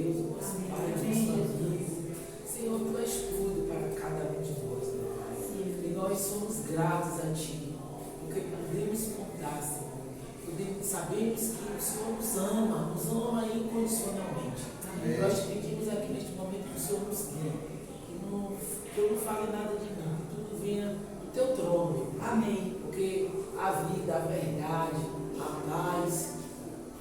Deus, o nosso Pai, o nosso amigo. Senhor, Tu és tudo para cada um de nós, meu Pai. E nós somos gratos a Ti, porque podemos contar, Senhor. Sabemos que o Senhor nos ama incondicionalmente. Amém. Nós te pedimos aqui neste momento que o Senhor nos guie, que eu não fale nada de mim, que tudo venha do Teu trono. Amém. Porque a vida, a verdade, a paz,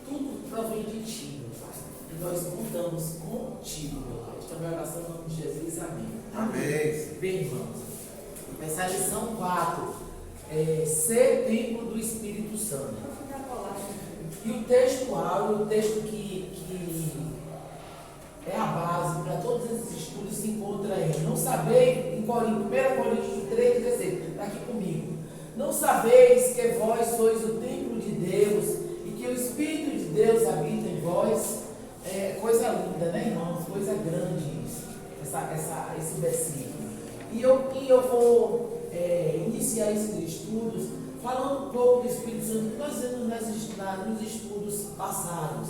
tudo provém de Ti, meu Pai. E nós contamos contigo, meu Pai. Esta é a minha oração em nome de Jesus. Amém. Amém. Bem, irmãos, essa é a lição 4. Ser templo do Espírito Santo. E o texto áureo, o texto que é a base para todos esses estudos, se encontra aí. Não sabeis, em 1 Coríntios 3, 16, está aqui comigo. Não sabeis que vós sois o templo de Deus e que o Espírito de Deus habita em vós? É coisa linda, né, irmãos? Coisa grande isso, esse versículo. E eu vou iniciar esses estudos falando um pouco do Espírito Santo, que nós vimos nos estudos passados.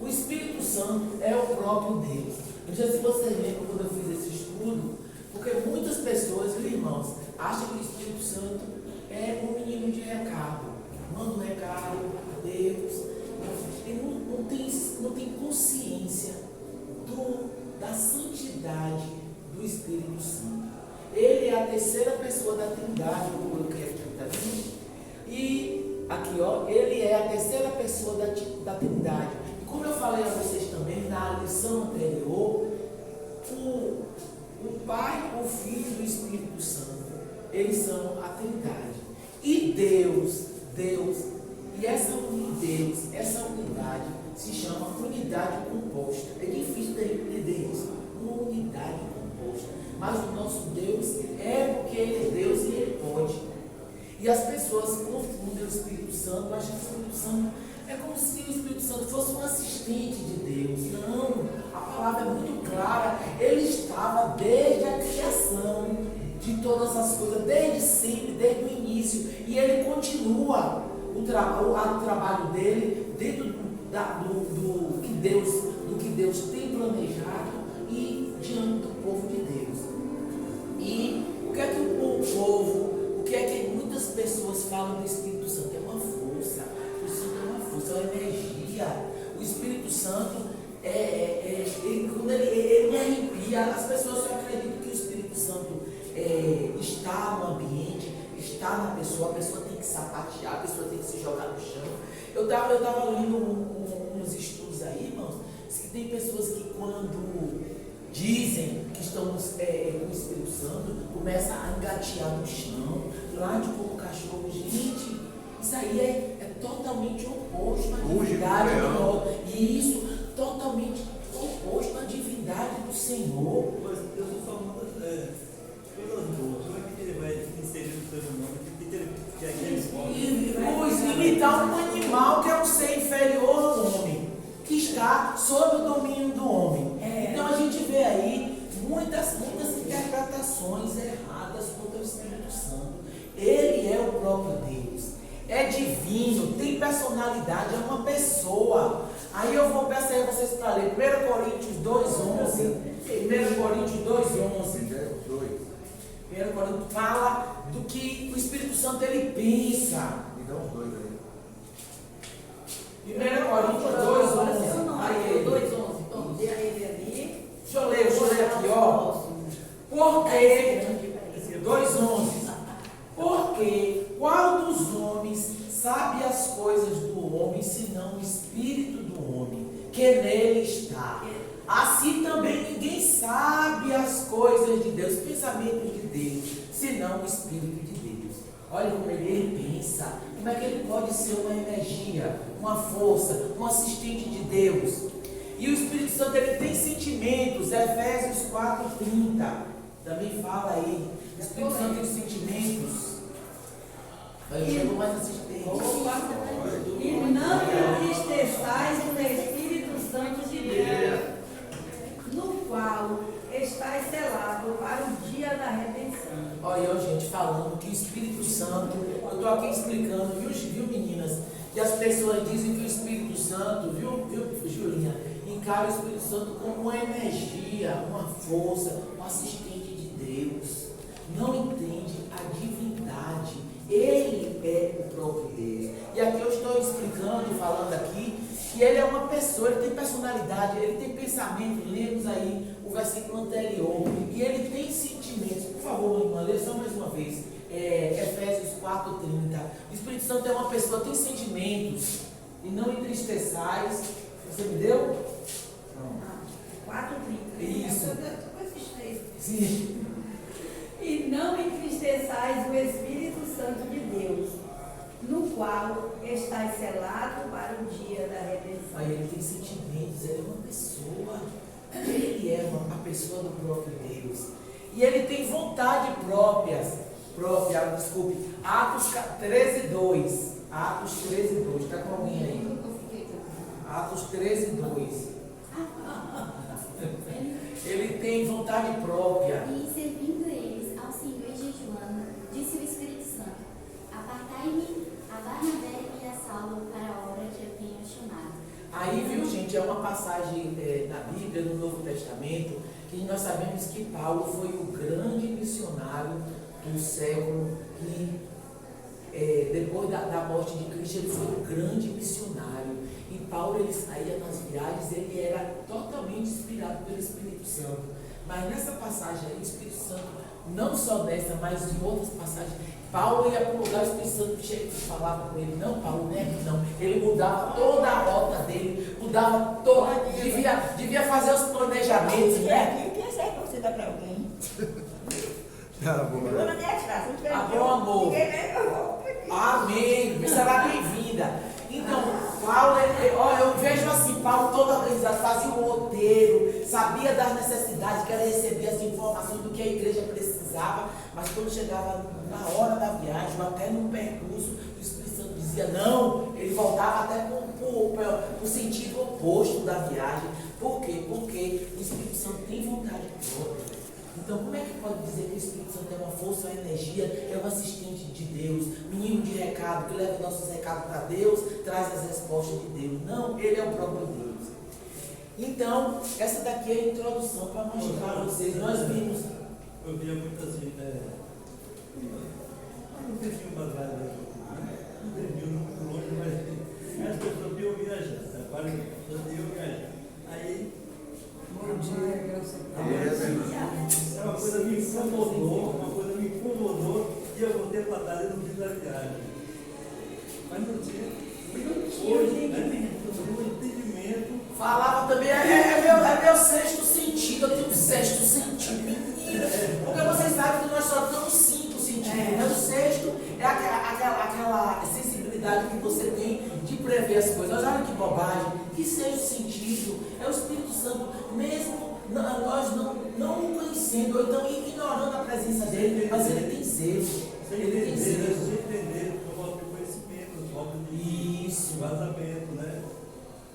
O Espírito Santo é o próprio Deus. Eu não sei se vocês lembram quando eu fiz esse estudo, porque muitas pessoas, viu, irmãos, acham que o Espírito Santo é um menino de recado. Manda um recado a Deus. Ele não tem consciência da santidade do Espírito Santo. Ele é a terceira pessoa da Trindade, como eu quero que está vendo. E aqui, ó, ele é a terceira pessoa da Trindade. E como eu falei a vocês também na lição anterior, o Pai, o Filho e o Espírito Santo, eles são a Trindade. E Deus, e essa unidade se chama unidade composta. É difícil de entender isso, uma unidade composta. Mas o nosso Deus porque Ele é Deus e Ele pode. E as pessoas confundem o Espírito Santo, acham que o Espírito Santo é como se o Espírito Santo fosse um assistente de Deus. Não, a palavra é muito clara. Ele estava desde a criação de todas as coisas, desde sempre, desde o início. E Ele continua o trabalho dele dentro do que Deus tem planejado e diante do povo de Deus. E o que é que o que é que muitas pessoas falam do Espírito Santo? É uma força. O Espírito Santo é uma força, é uma energia. O Espírito Santo, quando ele me arrepia, as pessoas só acreditam que o Espírito Santo está no ambiente, está na pessoa, a pessoa tem que sapatear, a pessoa tem que se jogar no chão. Eu estava lendo uns estudos aí, irmãos, que tem pessoas que quando dizem que estão com o Espírito Santo, começa a engatear no chão, late como cachorro. Gente, isso aí é totalmente oposto à divindade do Senhor. E isso totalmente oposto à divindade do Senhor. Mas Deus não só manda coisas boas. Como é que ele vai inserir no ser humano? O que ele quer que ele possa? Imitar um animal que é um ser inferior ao homem, que está sob o domínio do homem. Então a gente vê aí muitas interpretações erradas contra o Espírito Santo. Ele é o próprio Deus, é divino, tem personalidade, é uma pessoa. Aí eu vou peço aí vocês para ler 1 Coríntios 2,11. 1 Coríntios 2,11. 1 Coríntios fala do que o Espírito Santo ele pensa. Me dá uns dois aí. 1 Coríntios 2,11. Aí, 2,11. Então, dê a ele ali. Deixa eu ler aqui, ó. Porque, 2,11. Porque qual dos homens sabe as coisas do homem, senão o Espírito do homem, que nele está? Assim também ninguém sabe as coisas de Deus, pensamentos de Deus, senão o Espírito de Deus. Olha como ele pensa, como é que ele pode ser uma energia, uma força, um assistente de Deus. E o Espírito Santo ele tem sentimentos, Efésios 4:30, também fala aí, o Espírito Santo tem sentimentos. Aí chegou mais assistente. E não entristeçais o Espírito Santo de Deus, no qual estáis selado para o dia da redenção. Olha eu, gente, falando que o Espírito Santo, eu estou aqui explicando, viu meninas? Que as pessoas dizem que o Espírito Santo, viu Julinha? encara o Espírito Santo como uma energia, uma força, um assistente de Deus. Não entende a divindade. Ele é o próprio Deus. E aqui eu estou explicando e falando aqui que ele é uma pessoa, ele tem personalidade, ele tem pensamento. Lemos aí o versículo anterior. E ele tem sentimentos. Por favor, minha irmã, lê só mais uma vez. Efésios 4:30. O Espírito Santo é uma pessoa, tem sentimentos. E não entristeçais. Você me deu? Não. 4:30. Isso. Eu estou com esses três. Sim. E não entristeçais o Espírito Santo de Deus, no qual estáis selado para o dia da redenção. Aí ele tem sentimentos, ele é uma pessoa. Ele é a pessoa do próprio Deus. E ele tem vontade própria. Desculpe. Atos 13:2. Atos 13:2. Está com alguém aí? Atos 13:2. Ele tem vontade própria. E servindo eles ao Senhor e jejuando, disse o Espírito Santo: apartai-me a Barnabé e a Saulo para a obra que eu tenho chamado. Aí, viu, gente, é uma passagem na Bíblia, no Novo Testamento, que nós sabemos que Paulo foi o grande missionário do século que, depois da morte de Cristo, ele foi o grande missionário. E Paulo, ele saía nas viagens, ele era totalmente inspirado pelo Espírito Santo. Mas nessa passagem aí, o Espírito Santo, não só nessa, mas em outras passagens, Paulo ia para o lugar, o Espírito Santo chega e falava com ele: não, Paulo, não é aqui não. Ele mudava toda a rota dele, mudava toda, devia fazer os planejamentos, né? Quem é certo você dá para alguém? Tá bom. Eu não quero tirar, se não tiver Bom amor. ninguém vem, eu vou. Amém. Será bem-vinda. Então, Paulo, eu vejo assim, Paulo todo organizado, fazia um roteiro, sabia das necessidades, que ele recebia as informações do que a igreja precisava, mas quando chegava na hora da viagem, ou até no percurso, o Espírito Santo dizia não, ele voltava até para o sentido oposto da viagem. Por quê? Porque o Espírito Santo tem vontade própria. Então, como é que pode dizer que o Espírito Santo é uma força, uma energia, é um assistente de Deus, menino de recado, que leva nossos recados para Deus, traz as respostas de Deus? Não, ele é o próprio Deus. Então, essa daqui é a introdução para mostrar a vocês. Nós vimos. Eu via muito assim, um tempinho para trás, não entendi muito longe, mas as pessoas iam viajar, várias pessoas iam viajar. Aí, uma coisa me incomodou, e eu voltei para trás e não fiz a viagem. Mas não tinha o entendimento. Falava também, é meu sexto sentido, eu tenho um sexto sentido, menina. Porque vocês sabem que nós só temos 5 sentidos, mas o sexto é aquela sensibilidade que você tem de prever as coisas. Mas olha que bobagem, que sexto sentido é o Espírito Santo, mesmo nós não o conhecendo, ou então ignorando a presença dele, mas ele tem zelo. Ele tem zelo. Entender, falta de conhecimento, falta de vazamento, né?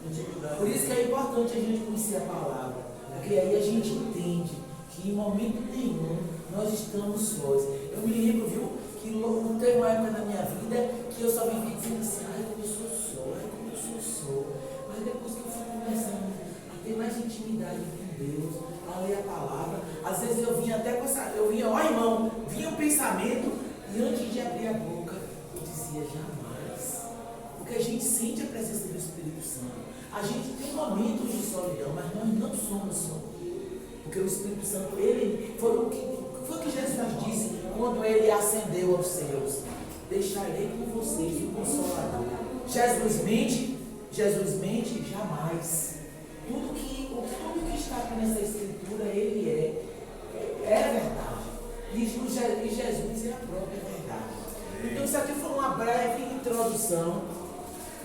Intimidade. Por isso que é importante a gente conhecer a palavra, porque aí a gente entende que em momento nenhum nós estamos sós. Eu me lembro, viu, que não teve uma época na minha vida que eu só vivia dizendo assim: ai, como eu sou só, ai, como eu sou só. Mas depois que eu fui começando a ter mais intimidade com Deus, a ler a palavra, às vezes eu vinha até com essa, ó irmão, vinha um pensamento e antes de abrir a boca eu dizia jamais. Porque a gente sente a presença do Espírito Santo. A gente tem momentos de solidão, mas nós não somos só. Porque o Espírito Santo, ele foi o que Jesus disse quando ele ascendeu aos céus: deixarei com vocês o Consolador. Jesus mente? Jamais. Tudo que está aqui nessa escritura, ele é verdade. E Jesus é a própria verdade. Então isso aqui foi uma breve introdução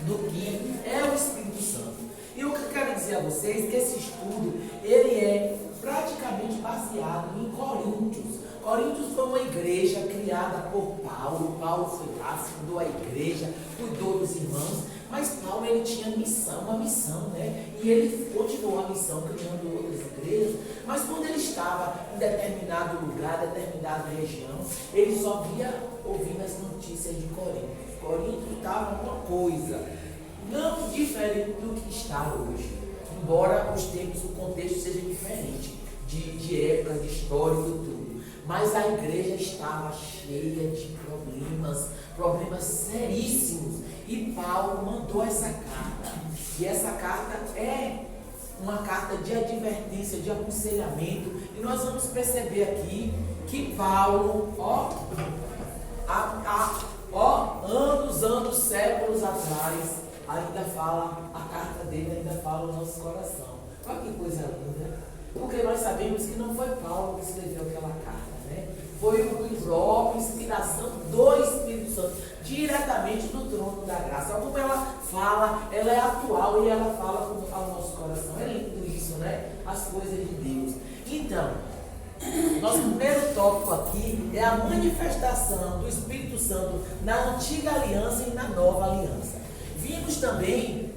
do que é o Espírito Santo. E o que eu quero dizer a vocês é que esse estudo, ele é praticamente baseado em Coríntios. Coríntios foi uma igreja criada por Paulo. Paulo foi lá, fundou a igreja, cuidou dos irmãos, mas Paulo, ele tinha uma missão, né? E ele continuou a missão criando outras igrejas, mas quando ele estava em determinado lugar, determinada região, ele só via ouvindo as notícias de Corinto. Corinto estava uma coisa não diferente do que está hoje. embora os tempos, o contexto seja diferente, de época, de histórico e tudo. Mas a igreja estava cheia de problemas seríssimos. E Paulo mandou essa carta. E essa carta é uma carta de advertência, de aconselhamento. E nós vamos perceber aqui que Paulo, anos, séculos atrás, ainda fala, a carta dele ainda fala o nosso coração. Olha que coisa linda. Porque nós sabemos que não foi Paulo que escreveu aquela carta, né? Foi uma própria inspiração do Espírito Santo, diretamente do trono da graça. Como ela fala, ela é atual e ela fala ao nosso coração. É lindo isso, né? As coisas de Deus. Então, nosso primeiro tópico aqui é a manifestação do Espírito Santo na antiga aliança e na nova aliança. Vimos também,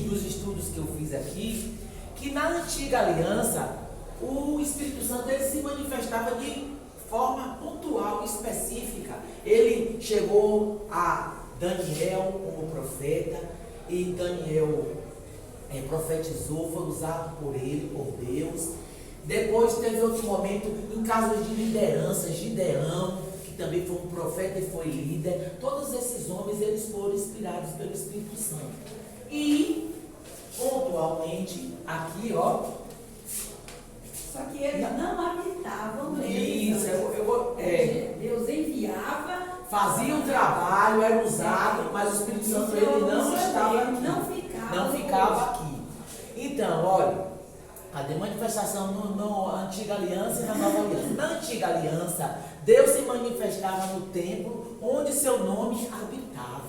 dos estudos que eu fiz aqui, que na antiga aliança, o Espírito Santo ele se manifestava de forma pontual, específica. Ele chegou a Daniel como profeta, e Daniel profetizou, foi usado por ele, por Deus. Depois teve outro momento em casos de liderança, Gideão, que também foi um profeta e foi líder. Todos esses homens, eles foram inspirados pelo Espírito Santo. E, pontualmente, aqui, Só que eles não habitavam nele. isso, Deus enviava. fazia o trabalho, era usado, mas o Espírito Santo ele não estava aqui. Não ficava aqui. Então, olha, a manifestação na antiga aliança e na nova aliança. Na antiga aliança, Deus se manifestava no templo onde seu nome habitava.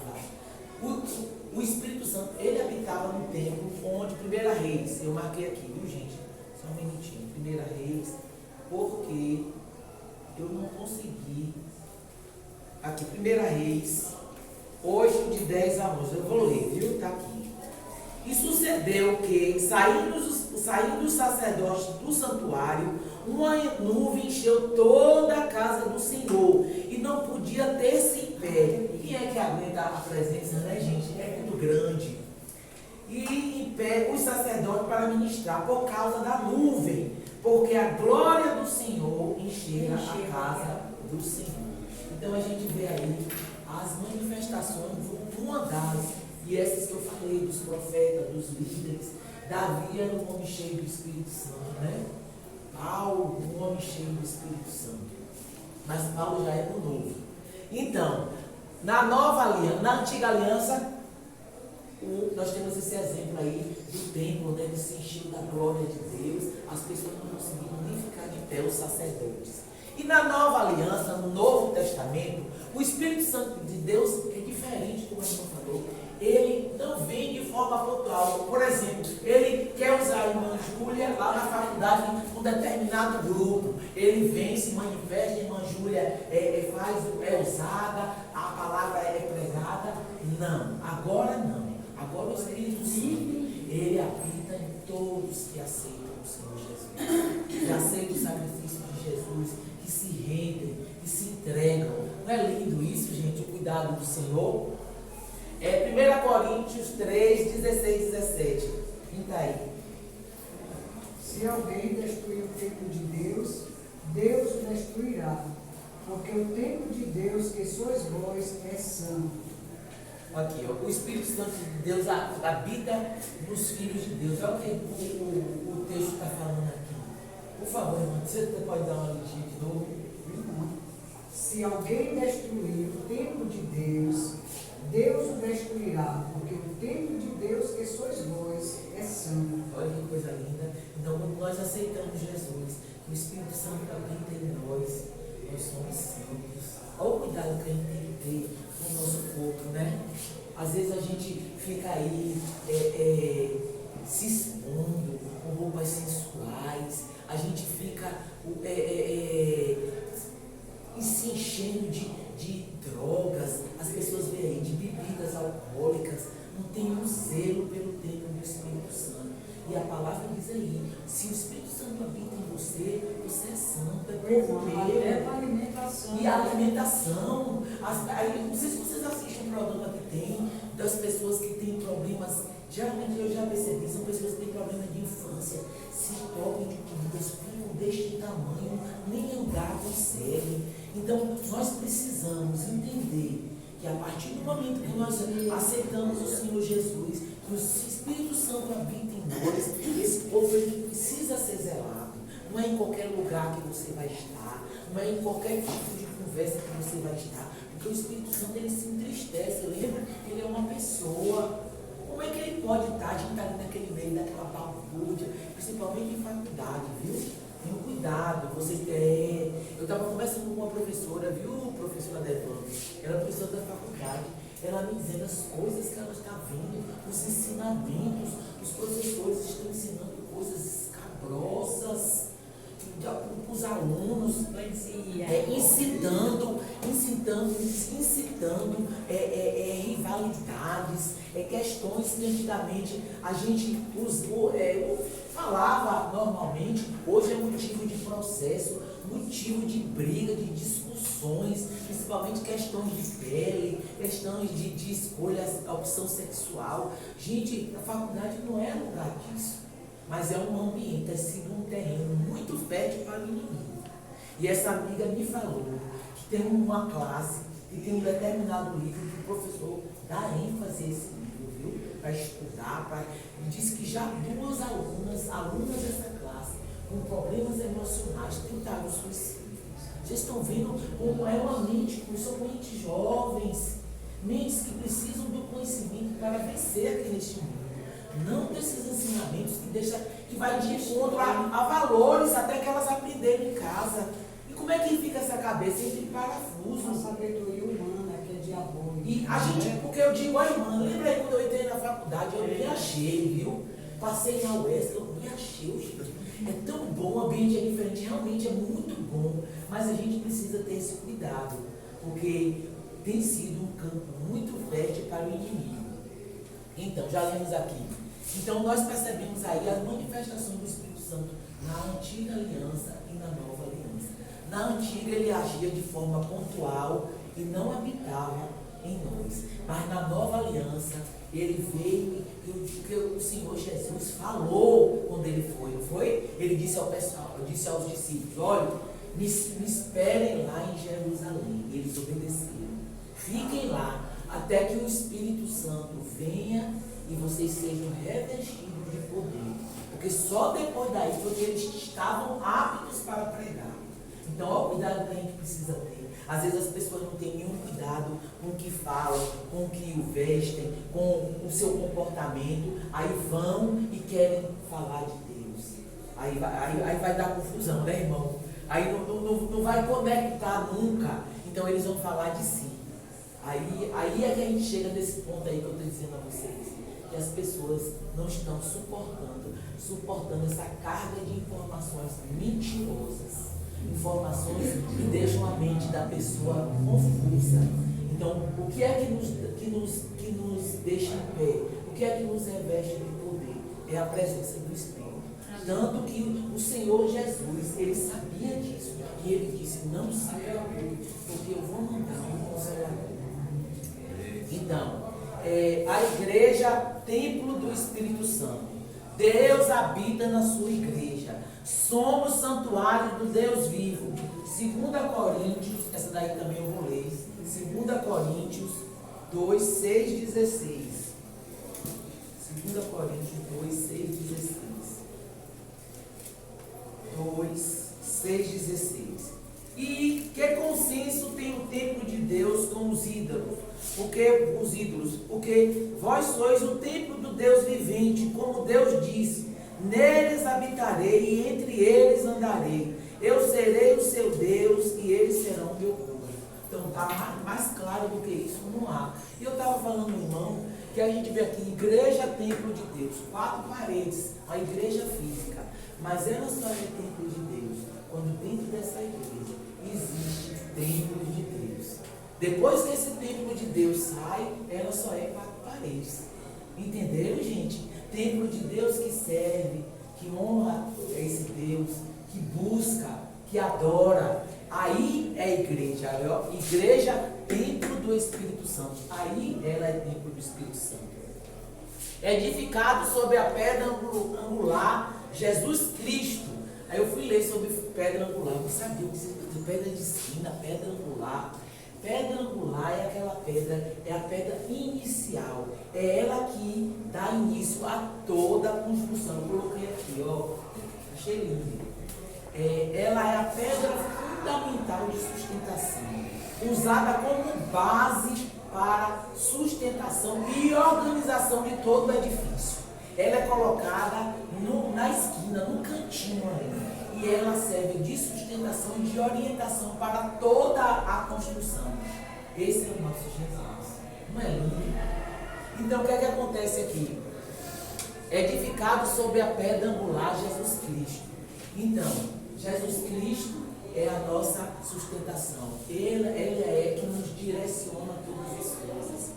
O Espírito Santo, ele habitava no templo onde 1 Reis, eu marquei aqui, viu gente? Só um minutinho, 1 Reis, porque eu não consegui. Aqui, 1 Reis, 8 de 10 a 11, eu vou ler, viu? Está aqui. E sucedeu que, saindo os sacerdotes do santuário, uma nuvem encheu toda a casa do Senhor, e não podia ter-se em pé. Quem é que aguenta a presença, né, gente? É muito grande. E em pé os sacerdotes para ministrar, por causa da nuvem, porque a glória do Senhor enchera a casa do Senhor. Então a gente vê aí as manifestações, uma das, e essas que eu falei, dos profetas, dos líderes. Davi era um homem cheio do Espírito Santo, né? Paulo, um homem cheio do Espírito Santo. Mas Paulo já é do novo. Então, na nova aliança, na antiga aliança, nós temos esse exemplo aí do templo, né, que se encheu da glória de Deus. As pessoas não conseguiam nem ficar de pé, os sacerdotes. E na nova aliança, no Novo Testamento, o Espírito Santo de Deus é diferente, como o irmão falou. Ele não vem de forma pontual. Por exemplo, ele quer usar a irmã Júlia lá na faculdade com um determinado grupo. Ele vem, se manifesta, a irmã Júlia é usada, a palavra é pregada. Não, agora não. Agora o Espírito Santo, ele habita em todos que aceitam o Senhor Jesus, que aceitam o sacrifício de Jesus, que se rendem, que se entregam. Não é lindo isso, gente? O cuidado do Senhor. 1 Coríntios 3, 16 e 17. Pinta aí. Se alguém destruir o templo de Deus, Deus o destruirá, porque o templo de Deus que sois vós é santo. Aqui, ó, o Espírito Santo de Deus habita nos filhos de Deus. Olha o que o texto está falando aqui. Por favor, irmão, você pode dar uma leitura de novo? Se alguém destruir o templo de Deus, Deus o destruirá, porque o templo de Deus que sois vós é santo. Olha que coisa linda. Então, quando nós aceitamos Jesus, o Espírito Santo habita em nós somos santos. Olha o cuidado que a gente tem que ter com o nosso corpo, né? Às vezes a gente fica aí se expondo com roupas sensuais, a gente fica se enchendo de drogas, as pessoas veem aí, de bebidas alcoólicas, não tem um zelo pelo templo do Espírito Santo. E a palavra diz aí, se o Espírito Santo habita em você, você é santo, é corpo, alimentação. e a alimentação. Não sei se vocês assistem um programa que tem das pessoas que têm problemas de Geralmente eu já percebi, são pessoas que têm problema de infância, se tocam de comidas, ficam deste tamanho, nem andar conseguem. Então, nós precisamos entender que a partir do momento que nós aceitamos o Senhor Jesus, que o Espírito Santo habita em nós, esse povo ele precisa ser zelado. Não é em qualquer lugar que você vai estar, não é em qualquer tipo de conversa que você vai estar, porque o Espírito Santo ele se entristece, lembra? Ele é uma pessoa. Como é que ele pode estar? A gente está ali naquele meio daquela balbúrdia, principalmente em faculdade, viu? Tenha cuidado, eu estava conversando com uma professora, viu, professora Devana? Ela é professora da faculdade, ela me dizendo as coisas que ela está vendo, os ensinamentos, os professores estão ensinando coisas escabrosas para os alunos, incitando rivalidades, questões que antigamente a gente falava normalmente, hoje é motivo de processo, motivo de briga, de discussões, principalmente questões de pele, questões de escolha, opção sexual. Gente, a faculdade não é lugar disso, mas é um ambiente, tem sido um terreno muito fértil para o inimigo. E essa amiga me falou que tem uma classe, que tem um determinado livro que o professor dá ênfase a esse livro, viu? Para estudar, diz que já duas alunas dessa classe, com problemas emocionais, tentaram suicídio. Vocês estão vendo como é uma mente, são mentes jovens, mentes que precisam do conhecimento para vencer aqui neste mundo. Não desses ensinamentos que vai de encontro a valores até que elas aprenderam em casa. E como é que fica essa cabeça entre parafusos? Uma sabedoria humana que é diabólica. E a gente, porque eu digo, ai mano, lembra aí quando eu entrei na faculdade, eu me achei, viu? Passei na UESC, eu me achei, gente. É tão bom, o ambiente é diferente, realmente é muito bom, mas a gente precisa ter esse cuidado, porque tem sido um campo muito fértil para o inimigo. Então, já lemos aqui. Então, nós percebemos aí as manifestações do Espírito Santo na antiga aliança e na nova aliança. Na antiga, ele agia de forma pontual e não habitava em nós. Mas na nova aliança, ele veio e que o Senhor Jesus falou quando ele foi, não foi? Ele disse ao pessoal, disse aos discípulos, olha, me esperem lá em Jerusalém. E eles obedeceram. Fiquem lá até que o Espírito Santo venha e vocês sejam revestidos de poder. Porque só depois daí foi que eles estavam aptos para pregar. Então, olha o cuidado que a gente precisa ter. Às vezes as pessoas não têm nenhum cuidado com o que falam, com o que o vestem, com o seu comportamento. Aí vão e querem falar de Deus. Aí vai dar confusão, né, irmão? Aí não vai conectar nunca. Então eles vão falar de si. Aí é que a gente chega nesse ponto aí que eu estou dizendo a vocês, que as pessoas não estão suportando essa carga de informações mentirosas, informações que deixam a mente da pessoa confusa. Então, o que é que nos deixa em pé? O que é que nos reveste de poder? É a presença do Espírito. Tanto que o Senhor Jesus, ele sabia disso. E ele disse, não saia porque eu vou mandar um Consolador. Então, a igreja, templo do Espírito Santo. Deus habita na sua igreja. Somos santuário do Deus vivo. 2 Coríntios, essa daí também eu vou ler. 2 Coríntios 2, 6, 16. 2 Coríntios 2, 6, 16. 2, 6, 16. E que consenso tem o templo de Deus com os ídolos? Porque vós sois o templo do Deus vivente, como Deus disse, neles habitarei e entre eles andarei. Eu serei o seu Deus e eles serão o meu povo. Então está mais claro do que isso, não há. E eu estava falando, irmão, que a gente vê aqui, igreja, templo de Deus, 4 paredes, a igreja física, mas ela só é templo de Deus quando dentro dessa igreja existe templo de Deus. Depois que esse templo de Deus sai, ela só é 4 paredes. Entenderam, gente? Templo de Deus que serve, que honra esse Deus, que busca, que adora. Aí é a igreja. Igreja, templo do Espírito Santo. Aí ela é templo do Espírito Santo. edificado sobre a pedra angular, Jesus Cristo. Aí eu fui ler sobre pedra angular, eu não sabia o que significa pedra de esquina, pedra angular. Pedra angular é aquela pedra, é a pedra inicial, é ela que dá início a toda a construção. Eu coloquei aqui, ó, achei lindo. Ela é a pedra fundamental de sustentação, usada como base para sustentação e organização de todo o edifício. Ela é colocada na esquina, no cantinho ali, e ela serve de sustentação e de orientação para toda a construção. Esse é o nosso Jesus. Não é lindo? Então o que é que acontece aqui? Edificado sobre a pedra angular, Jesus Cristo. Então, Jesus Cristo é a nossa sustentação. Ele é que nos direciona todas as coisas.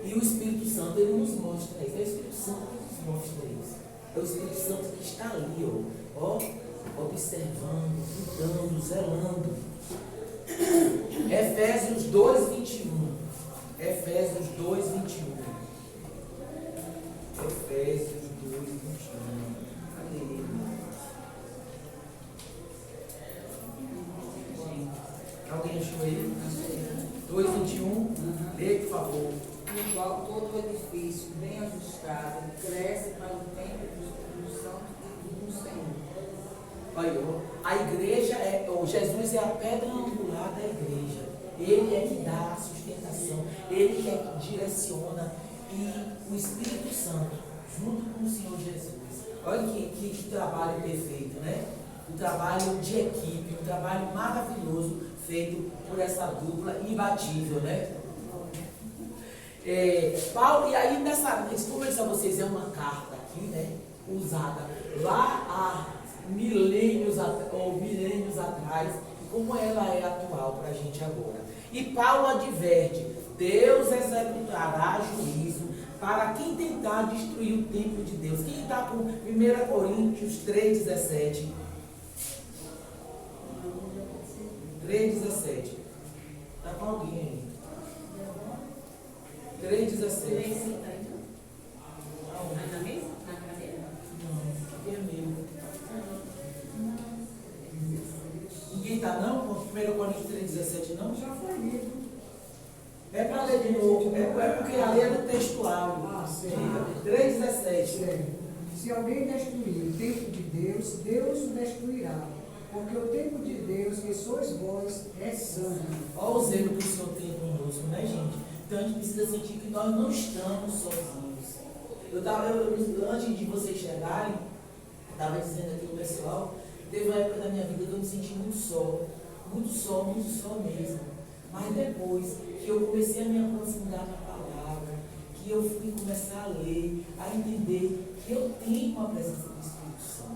E o Espírito Santo, ele nos mostra isso. É o Espírito Santo que nos mostra isso. É o Espírito Santo que está ali, ó, observando, cuidando, zelando. Efésios 2, 21. Efésios 2, 21. Efésios 2, 21. Cadê ele? Alguém achou ele? 2, 21. Lê, por favor. No qual todo o edifício, bem ajustado, cresce para o templo do Santo do Senhor. Olha, a igreja Jesus é a pedra angular da igreja. Ele é que dá a sustentação, ele é que direciona, e o Espírito Santo, junto com o Senhor Jesus. Olha que trabalho perfeito, né? Um trabalho de equipe, um trabalho maravilhoso feito por essa dupla imbatível, né? Paulo, e aí como eu disse a vocês, é uma carta aqui, né? Usada lá há milênios atrás, como ela é atual para a gente agora. E Paulo adverte: Deus executará juízo para quem tentar destruir o templo de Deus. Quem está com 1 Coríntios 3,17? 3,17. Está com alguém aí? 3,17. Na mesa? Na cadeira? Não, aqui é meu. Ninguém está não? Com 1 Coríntios 3,17 não? Já foi lido. É para ler de novo. É porque ali é no textual. Ah, sim. 3,17. Sério. Se alguém destruir o templo de Deus, Deus o destruirá. Porque o templo de Deus, que sois vós, é santo. Olha o zelo que o Senhor tem conosco, né, gente? Então a gente precisa sentir que nós não estamos sozinhos. Antes de vocês chegarem, estava dizendo aqui o pessoal, teve uma época da minha vida que eu me senti muito só mesmo. Mas depois que eu comecei a me aprofundar na palavra, que eu fui começar a ler, a entender que eu tenho a presença do Espírito Santo.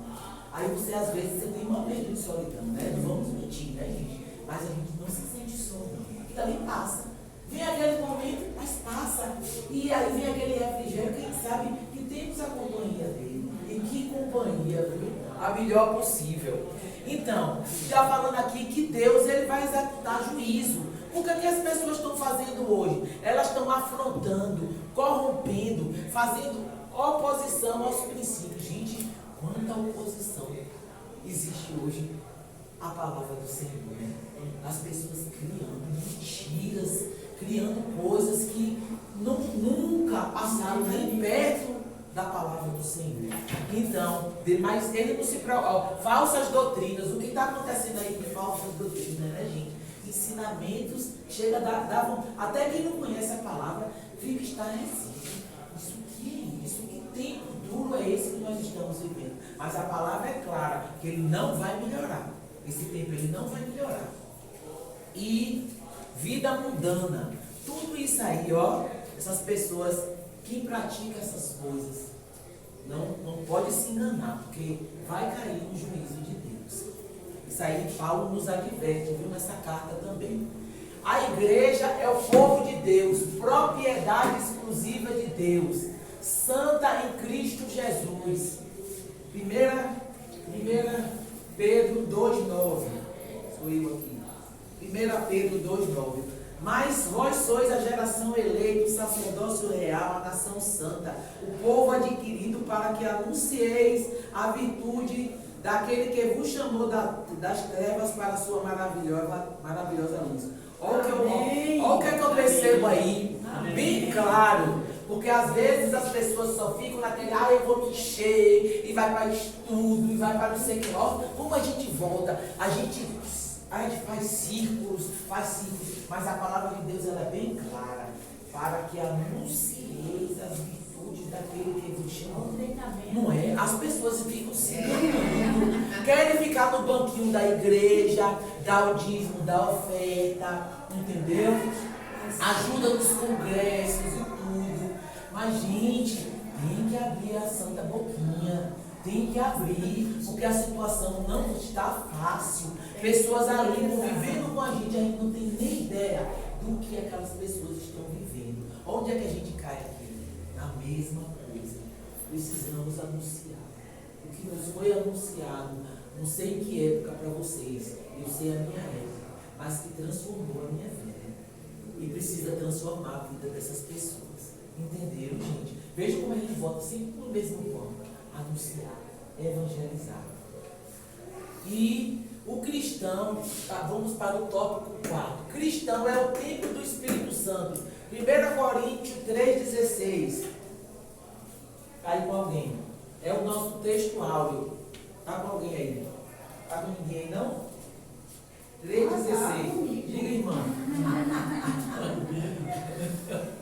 Aí você, às vezes, você tem uma medo de solidão, né? Não vamos mentir, né, gente? Mas a gente não se sente só, não. Aquilo ali passa. Vem aquele momento, mas passa. E aí vem aquele refrigério, quem sabe que temos a companhia dele. E que companhia, viu? A melhor possível. Então, já falando aqui que Deus, ele vai executar juízo. O que as pessoas estão fazendo hoje? Elas estão afrontando, corrompendo, fazendo oposição aos princípios. Gente, quanta oposição existe hoje à palavra do Senhor, né? As pessoas criando mentiras, criando coisas que nunca passaram nem perto da palavra do Senhor. Então, mas ele não se preocupa. Falsas doutrinas, o que está acontecendo aí com falsas doutrinas, né, gente? Ensinamentos, chega a dar até quem não conhece a palavra fica estarrecido. Isso que é isso? Que tempo duro é esse que nós estamos vivendo? Mas a palavra é clara, que ele não vai melhorar. Esse tempo ele não vai melhorar. E vida mundana, tudo isso aí, ó, essas pessoas que praticam essas coisas, não pode se enganar, porque vai cair no juízo de Deus. Isso aí Paulo nos adverte, viu, nessa carta também. A igreja é o povo de Deus, propriedade exclusiva de Deus, santa em Cristo Jesus. 1 Pedro 2,9. Sou eu aqui. 1 Pedro 2,9. Mas vós sois a geração eleita, o sacerdócio real, a nação santa, o povo adquirido, para que anuncieis a virtude daquele que vos chamou das trevas para a sua maravilhosa luz. Olha o que eu percebo aí, bem claro, porque às vezes as pessoas só ficam naquele, eu vou me encher, e vai para estudo, e vai para não sei o que. Ó, como a gente volta, a gente faz círculos, mas a palavra de Deus ela é bem clara, para que anuncieis as virtudes daquele que vos chamou. Não é? As pessoas ficam se enganando, querem ficar no banquinho da igreja, dar o dízimo, dar oferta, entendeu? Ajuda nos congressos e tudo. Mas, gente, tem que abrir a santa boquinha. Tem que abrir, porque a situação não está fácil. Pessoas ali convivendo com a gente não tem nem ideia do que aquelas pessoas estão vivendo. Onde é que a gente cai aqui? Na mesma coisa. Precisamos anunciar. O que nos foi anunciado, não sei em que época para vocês, eu sei a minha época, mas que transformou a minha vida. E precisa transformar a vida dessas pessoas. Entenderam, gente? Veja como a gente volta sempre no mesmo ponto. Anunciar, evangelizar. E o cristão, vamos para o tópico 4. Cristão é o templo do Espírito Santo. 1 Coríntios 3,16. Está aí com alguém? É o nosso texto áudio. Está com alguém aí? Está com ninguém aí, não? 3,16. Diga, irmã.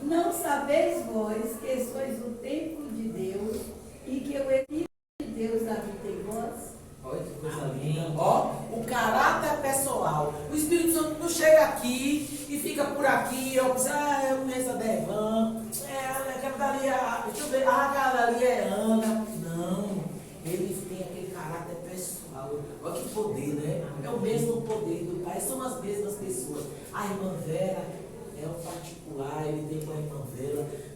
Não sabeis vós que sois o templo de Deus e que o Espírito de Deus habita em vós? Olha que coisa linda. Ó, o caráter pessoal. O Espírito Santo não chega aqui e fica por aqui. Eu conheço a Devan. Aquela dali deixa eu ver. Aquela ali é Ana. Não. Eles têm aquele caráter pessoal. Olha que poder, né? É o mesmo poder do Pai. São as mesmas pessoas. A irmã Vera é um particular. Ele tem com a irmã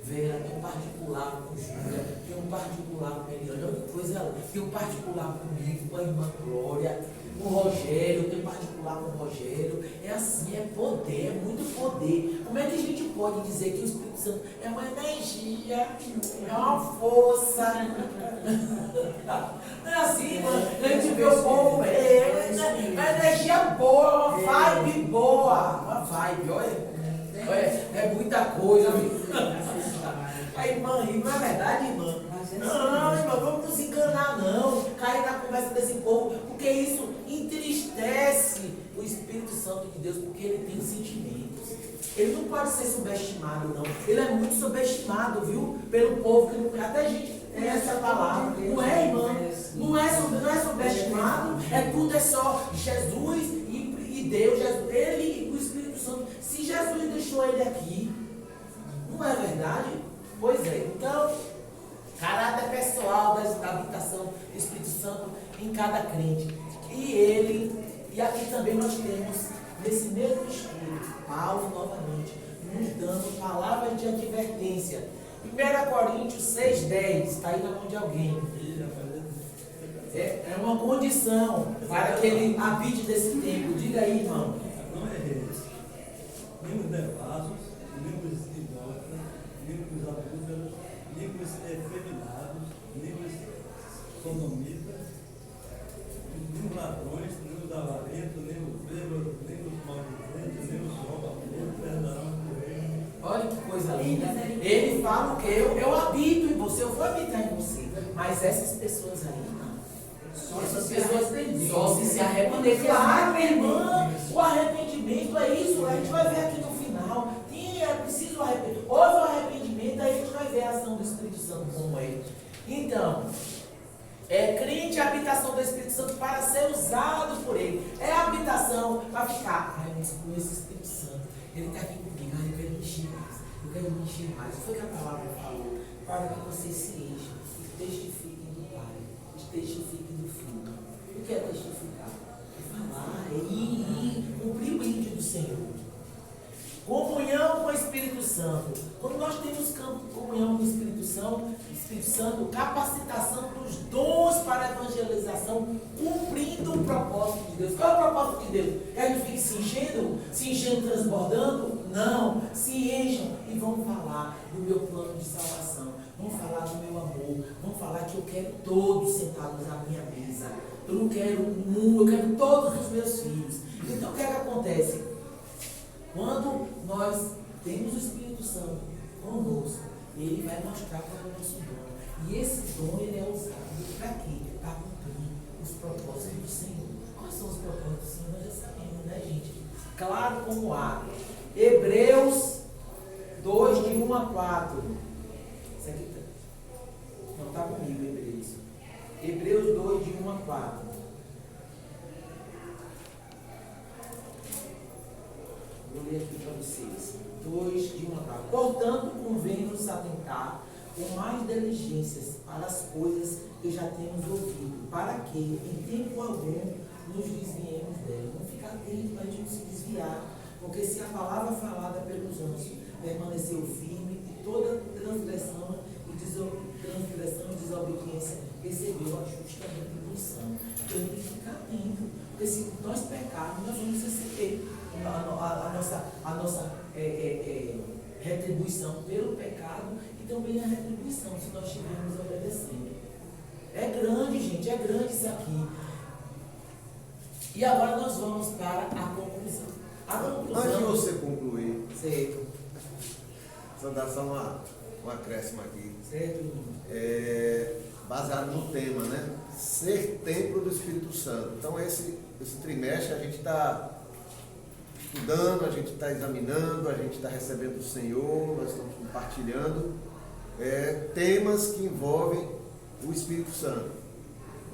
Vera tem um particular com Júlia, tem um particular com Eliane, olha que coisa, tem um particular comigo, com a irmã Glória, com o Rogério, tem um particular com o Rogério. É assim, é poder, é muito poder. Como é que a gente pode dizer que o Espírito Santo é uma energia, é uma força? Não é assim, mano? A gente vê o povo, é uma energia boa, uma vibe boa, uma vibe, olha. É muita coisa. A irmã, não é verdade, irmã? Não, irmã, vamos nos enganar, não. Cair na conversa desse povo, porque isso entristece o Espírito Santo de Deus, porque ele tem sentimentos. Ele não pode ser subestimado, não. Ele é muito subestimado, viu? Pelo povo, que não, até a gente conhece a palavra. Não é, irmã? Não é subestimado. É só Jesus e Deus, ele e o Espírito Santo. Se Jesus deixou ele aqui, não é verdade? Pois é. Então, caráter pessoal da habitação do Espírito Santo em cada crente. E aqui também nós temos, nesse mesmo estudo, Paulo novamente, nos dando palavras de advertência. 1 Coríntios 6,10, está aí na mão de alguém. É uma condição para que ele habite desse tempo. Diga aí, irmão. Não é esse. Nem os devassos, nem os idólatras, nem os adúlteros, nem os efeminados, nem os sodomitas, nem os ladrões, nem os avarentos, nem os bêbados, nem os maldizentes, nem os roubadores, perderão o reino. Olha que coisa linda. Ele fala o quê? Eu habito em você, eu vou habitar em você. Mas essas pessoas aí, não. Essas pessoas só se arrepender. Claro, irmã, o arrependimento é isso. A gente vai ver aqui no final. É preciso arrependimento. Houve o arrependimento, aí a gente vai ver a ação do Espírito Santo como é. Então, crente é a habitação do Espírito Santo para ser usado por ele. É a habitação para ficar. Mas eu conheço o Espírito Santo. Ele está aqui comigo. Eu quero me encher mais. Eu quero me encher mais. Foi o que a palavra falou. Para que vocês se encham e testifiquem do Pai. Testifiquem do Filho. O que é testificar? É falar, é ir, cumprir o íntimo do Senhor. Comunhão com o Espírito Santo. Quando nós temos comunhão com o Espírito Santo, capacitação dos dons para a evangelização, cumprindo o propósito de Deus. Qual é o propósito de Deus? Que a gente fique se enchendo transbordando? Não, se encham e vão falar do meu plano de salvação. Vão falar do meu amor. Vão falar que eu quero todos sentados à minha mesa. Eu não quero um, eu quero todos os meus filhos. Então o que é que acontece? Quando nós temos o Espírito Santo conosco, ele vai mostrar qual é o nosso dom. E esse dom ele é usado para quê? Para cumprir os propósitos do Senhor. Quais são os propósitos do Senhor? Nós já sabemos, né, gente? Claro como água. Hebreus 2, de 1 a 4. Isso aqui não está comigo, Hebreus. Hebreus 2, de 1 a 4. Vou ler aqui para vocês. 2, de 1 a 4. Portanto, convém-nos atentar com mais diligências para as coisas que já temos ouvido, para que, em tempo algum, nos desviemos dela. Não ficar atento para a gente não se desviar, porque se a palavra falada pelos anjos permaneceu firme, e toda transgressão e desobediência recebeu a justa retribuição. Então, tem que ficar atento, porque se nós pecarmos, nós vamos receber a nossa retribuição pelo pecado e também a retribuição se nós estivermos obedecendo. É grande, gente, é grande isso aqui. E agora nós vamos para a conclusão. A conclusão. Antes de você concluir, Certo. só dar só um acréscimo aqui. Certo. Baseado no tema, né? Ser templo do Espírito Santo. Então esse trimestre a gente está estudando, a gente está examinando, a gente está recebendo do Senhor, nós estamos compartilhando temas que envolvem o Espírito Santo,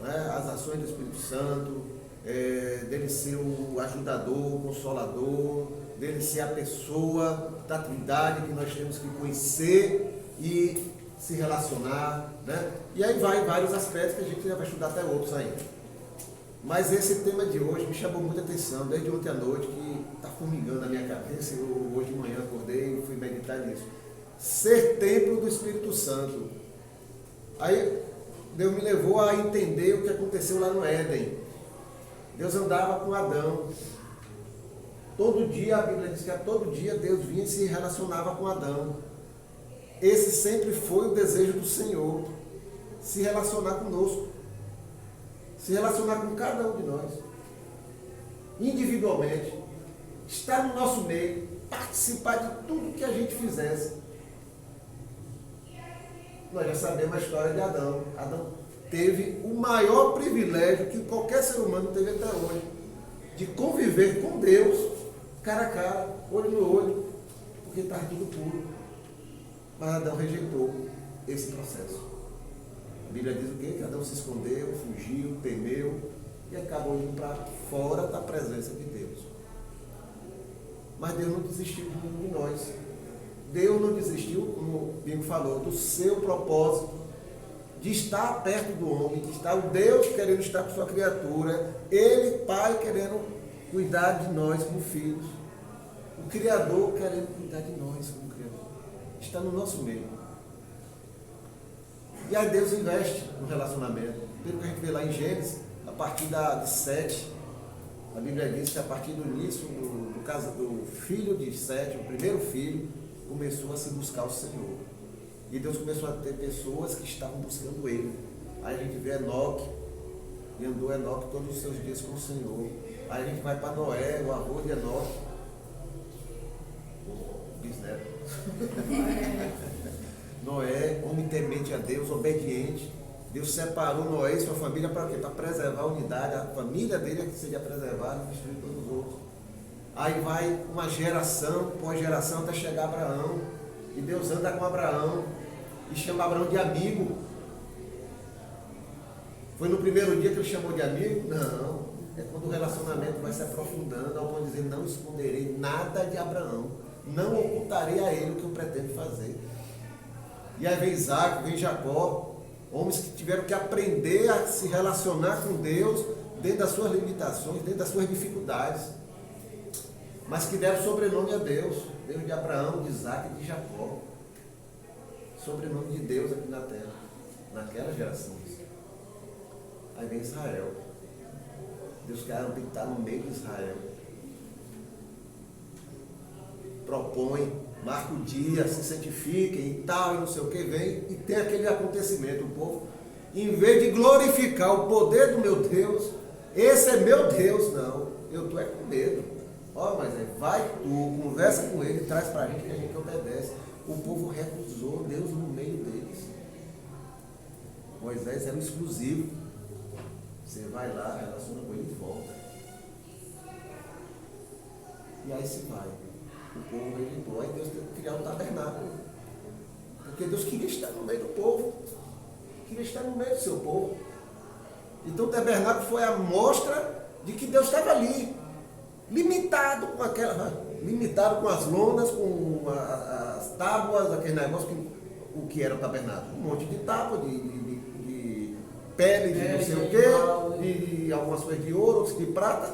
né? As ações do Espírito Santo, dele ser o ajudador, o consolador, dele ser a pessoa da Trindade que nós temos que conhecer e se relacionar, né? E aí vai vários aspectos que a gente já vai estudar até outros ainda. Mas esse tema de hoje me chamou muita atenção, desde ontem à noite, que está formigando na minha cabeça. Eu hoje de manhã acordei e fui meditar nisso. Ser templo do Espírito Santo. Aí Deus me levou a entender o que aconteceu lá no Éden. Deus andava com Adão. Todo dia, a Bíblia diz que todo dia Deus vinha e se relacionava com Adão. Esse sempre foi o desejo do Senhor, se relacionar conosco, se relacionar com cada um de nós, individualmente, estar no nosso meio, participar de tudo que a gente fizesse. Nós já sabemos a história de Adão. Adão teve o maior privilégio que qualquer ser humano teve até hoje, de conviver com Deus, cara a cara, olho no olho, porque estava tudo puro. Mas Adão rejeitou esse processo. A Bíblia diz o quê? Que Adão se escondeu, fugiu, temeu e acabou indo para fora da presença de Deus. Mas Deus não desistiu de nenhum de nós. Deus não desistiu, como o Bingo falou, do seu propósito de estar perto do homem, de estar o Deus querendo estar com sua criatura, Ele, Pai, querendo cuidar de nós como filhos, o Criador querendo cuidar de nós como Criador. Está no nosso meio. E aí Deus investe no relacionamento. Pelo que a gente vê lá em Gênesis, a partir de 7, a Bíblia diz que a partir do início do filho de Sete, o primeiro filho, começou a se buscar o Senhor. E Deus começou a ter pessoas que estavam buscando Ele. Aí a gente vê Enoque, e andou Enoque todos os seus dias com o Senhor. Aí a gente vai para Noé, o avô de Enoque, o bisneto. Noé, homem temente a Deus, obediente. Deus separou Noé e sua família para quê? Para preservar a unidade. A família dele é que seja preservada e destruir todos os outros. Aí vai uma geração, pós-geração, até chegar Abraão. E Deus anda com Abraão e chama Abraão de amigo. Foi no primeiro dia que ele chamou de amigo? Não. É quando o relacionamento vai se aprofundando, ao ponto de dizer, não esconderei nada de Abraão. Não ocultarei a ele o que eu pretendo fazer. E aí vem Isaac, vem Jacó, homens que tiveram que aprender a se relacionar com Deus dentro das suas limitações, dentro das suas dificuldades, mas que deram sobrenome a Deus, Deus de Abraão, de Isaac e de Jacó. Sobrenome de Deus aqui na terra, naquela geração. Aí vem Israel. Deus quer habitar no meio de Israel. propõe, marca o dia, se santifiquem e tal, e não sei o que, vem e tem aquele acontecimento. O povo, em vez de glorificar o poder do meu Deus, esse é meu Deus, não, eu estou com medo. Ó, mas vai tu, conversa com ele, traz para a gente que a gente obedece. O povo recusou Deus no meio deles. Moisés era um exclusivo. Você vai lá, relaciona com ele e volta. E aí se vai. O povo rejeitou. Aí Deus teve que criar um tabernáculo. Porque Deus queria estar no meio do povo. Queria estar no meio do seu povo. Então o tabernáculo foi a mostra de que Deus estava ali. Limitado com as lonas, com as tábuas, aquele negócio, o que era o tabernáculo? Um monte de tábua, de pele, de não sei o quê, de algumas coisas de ouro, outras de prata.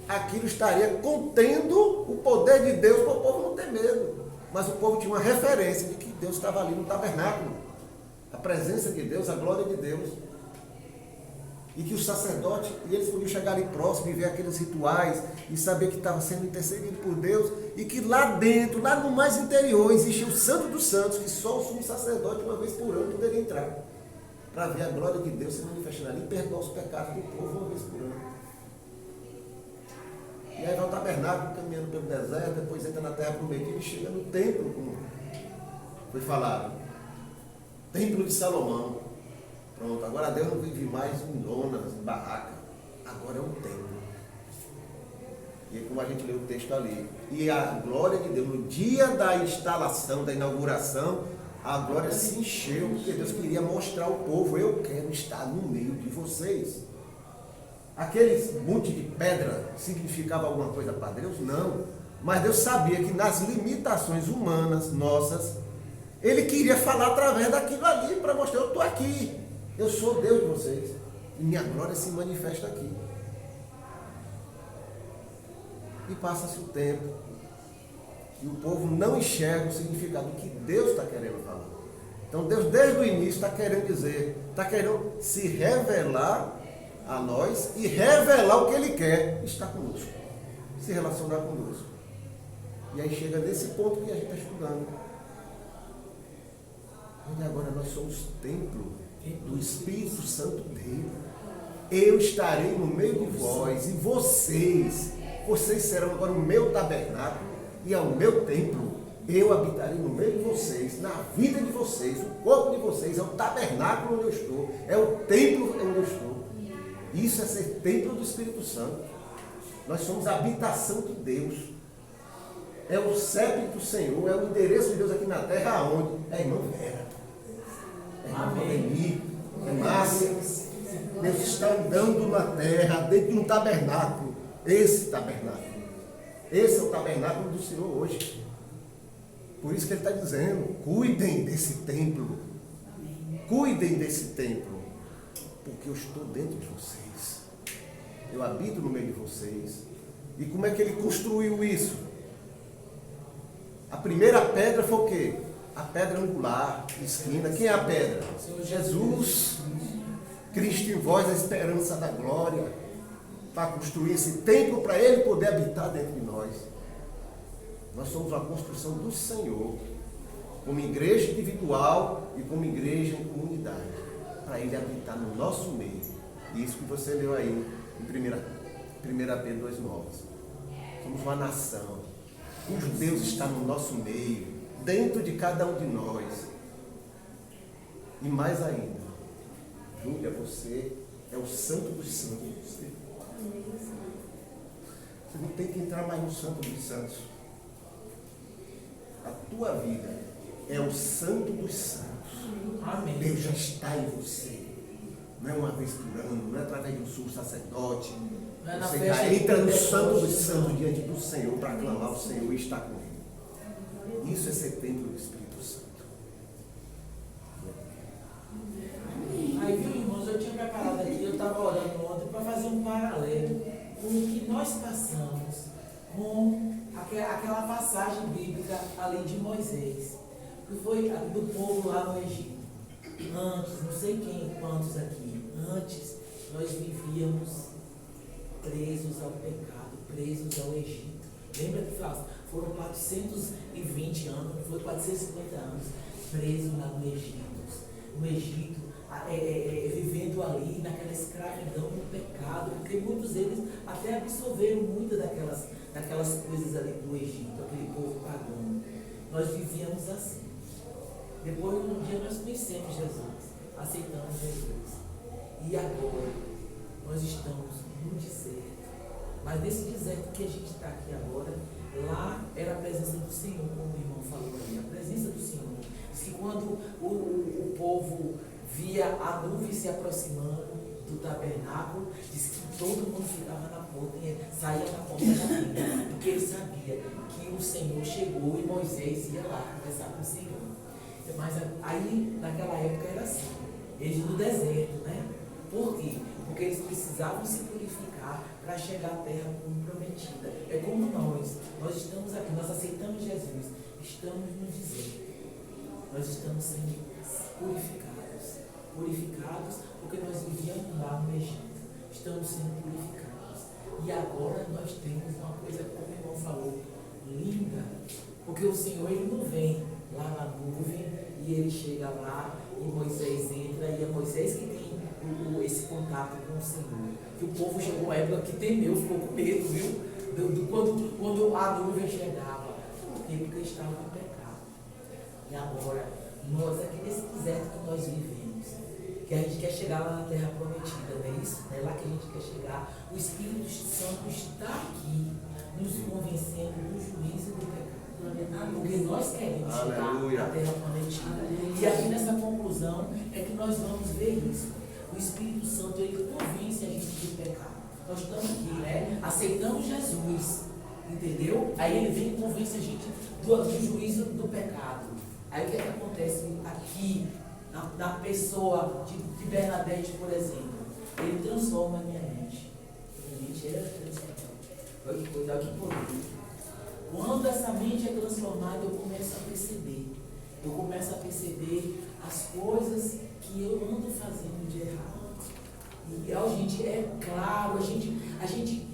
Aquilo estaria contendo o poder de Deus para o povo não ter medo. Mas o povo tinha uma referência de que Deus estava ali no tabernáculo. A presença de Deus, a glória de Deus. E que os sacerdotes, e eles podiam chegar ali próximo e ver aqueles rituais e saber que estava sendo intercedido por Deus e que lá dentro, lá no mais interior, existia o Santo dos Santos, que só o sumo sacerdote uma vez por ano poderia entrar para ver a glória de Deus se manifestando ali e perdoar os pecados do povo uma vez por ano. E aí vai o tabernáculo caminhando pelo deserto, depois entra na terra prometida e chega no templo, como foi falado. Templo de Salomão. Pronto, agora Deus não vive mais em lonas, em barraca. Agora é um templo. E como a gente lê o texto ali. E a glória de Deus, no dia da instalação, da inauguração, a glória se encheu, porque Deus queria mostrar ao povo: eu quero estar no meio de vocês. Aqueles monte de pedra significava alguma coisa para Deus? Não. Mas Deus sabia que nas limitações humanas nossas, Ele queria falar através daquilo ali para mostrar: eu estou aqui. Eu sou Deus de vocês. E minha glória se manifesta aqui. E passa-se o tempo. E o povo não enxerga o significado que Deus está querendo falar. Então Deus desde o início está querendo dizer, está querendo se revelar a nós e revelar o que Ele quer, estar conosco. Se relacionar conosco. E aí chega nesse ponto que a gente está estudando. Onde agora nós somos templo do Espírito Santo dele. Eu estarei no meio de vós e vocês serão agora o meu tabernáculo e é o meu templo. Eu habitarei no meio de vocês, na vida de vocês, o corpo de vocês, é o tabernáculo onde eu estou, é o templo onde eu estou. Isso é ser templo do Espírito Santo. Nós somos a habitação de Deus. É o CEP do Senhor, é o endereço de Deus aqui na terra, aonde? É a irmã Vera. Amém. É Márcia. Deus está andando na terra dentro de um tabernáculo. Esse tabernáculo. Esse é o tabernáculo do Senhor hoje. Por isso que Ele está dizendo: cuidem desse templo. Cuidem desse templo. Porque eu estou dentro de vocês. Eu habito no meio de vocês. E como é que Ele construiu isso? A primeira pedra foi o quê? A pedra angular, esquina. Quem é a pedra? Jesus. Cristo em vós, a esperança da glória. Para construir esse templo, para Ele poder habitar dentro de nós. Nós somos uma construção do Senhor. Como igreja individual e como igreja em comunidade. Para Ele habitar no nosso meio. E isso que você leu aí em 1 Pedro 2,9. Somos uma nação. Cujo Deus está no nosso meio. Dentro de cada um de nós. E mais ainda, Júlia, você é o santo dos santos. Você não tem que entrar mais no santo dos santos. A tua vida é o santo dos santos. Amém. Deus já está em você. Não é uma vez por ano, não é através de um sumo sacerdote. Não é na Você festa já de entra no Pentecostes, santo dos não. santos diante do Senhor para clamar o Senhor e estar com Ele. Isso é ser templo do Espírito Santo. Aí, viu, irmãos, eu tinha preparado aqui, eu estava orando ontem para fazer um paralelo com o que nós passamos com aquela passagem bíblica ali de Moisés, que foi a do povo lá no Egito. Antes, não sei quantos aqui, antes nós vivíamos presos ao pecado, presos ao Egito. Lembra que foram 420 anos, foi 450 anos presos lá no Egito. No Egito, vivendo ali naquela escravidão do pecado, porque muitos deles até absorveram muitas daquelas coisas ali do Egito, aquele povo pagão. Nós vivíamos assim. Depois, um dia, nós conhecemos Jesus, aceitamos Jesus. E agora, nós estamos no deserto. Mas nesse deserto que a gente está aqui agora, lá era a presença do Senhor, como o irmão falou ali, a presença do Senhor. Diz que quando o povo via a nuvem se aproximando do tabernáculo, diz que todo mundo ficava na porta, saía na porta da tenda, porque ele sabia que o Senhor chegou e Moisés ia lá conversar com o Senhor. Mas aí, naquela época era assim, eles no deserto, né? Por quê? Porque eles precisavam se purificar para chegar à terra prometida. É como nós estamos aqui, nós aceitamos Jesus, estamos no deserto. Nós estamos sendo purificados porque nós vivíamos lá no Egito. Estamos sendo purificados. E agora nós temos uma coisa, como o irmão falou, linda. Porque o Senhor, ele não vem lá na nuvem e ele chega lá e Moisés entra e é Moisés que tem esse contato com o Senhor. Que o povo chegou à época que temeu, ficou com medo, viu? Quando a nuvem chegava. Por quê? Porque estava no pecado. E agora, nós aqui nesse deserto que nós vivemos, que a gente quer chegar lá na terra prometida, não é isso? É lá que a gente quer chegar. O Espírito Santo está aqui, nos convencendo do juízo do pecado. Porque nós queremos chegar na terra prometida. E aqui nessa conclusão é que nós vamos ver isso. O Espírito Santo, ele convence a gente do pecado. Nós estamos aqui, né? Aceitamos Jesus, entendeu? Aí ele vem e convence a gente do juízo do pecado. Aí o que é que acontece aqui, na pessoa de Bernadette, por exemplo? Ele transforma a minha mente. Minha mente é transformada. Olha que coisa, olha que poder. Quando essa mente é transformada, eu começo a perceber. Eu começo a perceber as coisas que eu ando fazendo de errado. E gente, é claro, a gente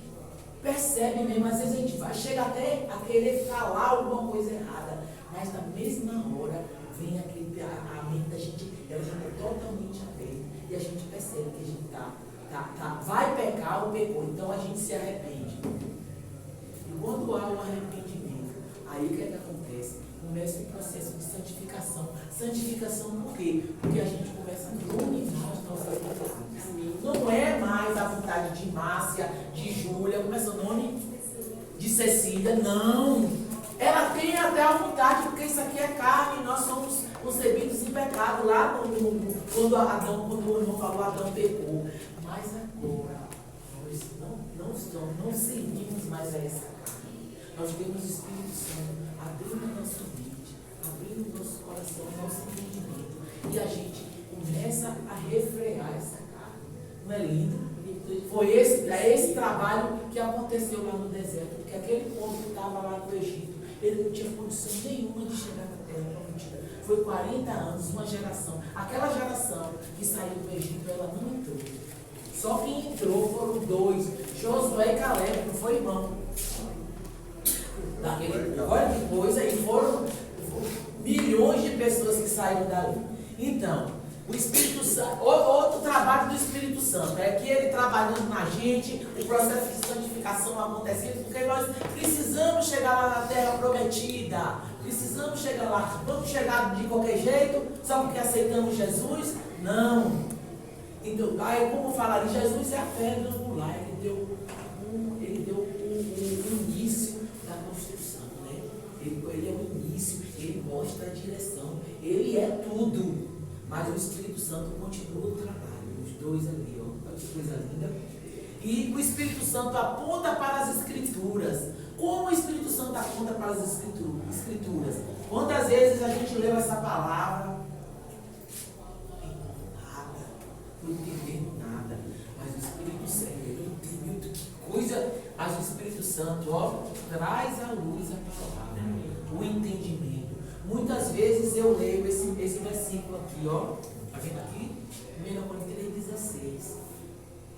percebe mesmo, às vezes a gente chega até a querer falar alguma coisa errada, mas na mesma hora vem a mente da gente, ela já está totalmente aberta e a gente percebe que a gente vai pecar ou pecou, então a gente se arrepende. E quando há um arrependimento, aí o que é que acontece? Começa o processo de santificação. Santificação por quê? Porque a gente começa a dominar as nossas vontades. Não é mais a vontade de Márcia, de Júlia, como é seu nome? De Cecília, não. Ela tem até a vontade, porque isso aqui é carne, nós somos concebidos em pecado. Lá quando o irmão falou, Adão pecou. Mas agora, nós não seguimos mais a essa carne. Nós temos o Espírito Santo abrindo a nossa mente, abrindo o nosso coração, o nosso entendimento. E a gente começa a refrear essa carne. Não é lindo? Foi esse trabalho que aconteceu lá no deserto, porque aquele povo que estava lá no Egito, ele não tinha condição nenhuma de chegar na terra prometida. Foi 40 anos, uma geração. Aquela geração que saiu do Egito, ela não entrou. Só quem entrou foram 2, Josué e Caleb, não foi, irmão? Olha que coisa, e foram milhões de pessoas que saíram dali. Então, o Espírito Santo, outro trabalho do Espírito Santo, é que ele trabalhando na gente, o processo de santificação acontecendo, porque nós precisamos chegar lá na terra prometida, precisamos chegar lá. Vamos chegar de qualquer jeito, só porque aceitamos Jesus? Não. Então, aí como falaria, Jesus é a pedra angular, ele deu o início da construção, né? Ele é o início, ele mostra a direção, ele é tudo. Mas o Espírito Santo continua o trabalho, os dois ali, ó, olha que coisa linda. E o Espírito Santo aponta para as Escrituras. Como o Espírito Santo aponta para as Escrituras? Quantas vezes a gente leu essa palavra? Não entendendo nada. Mas o Espírito Santo, eu entendo que coisa. Mas o Espírito Santo, ó, traz à luz a palavra, o entendimento. Muitas vezes eu leio esse versículo aqui, ó. Está vendo aqui? 1 Coríntios 3,16.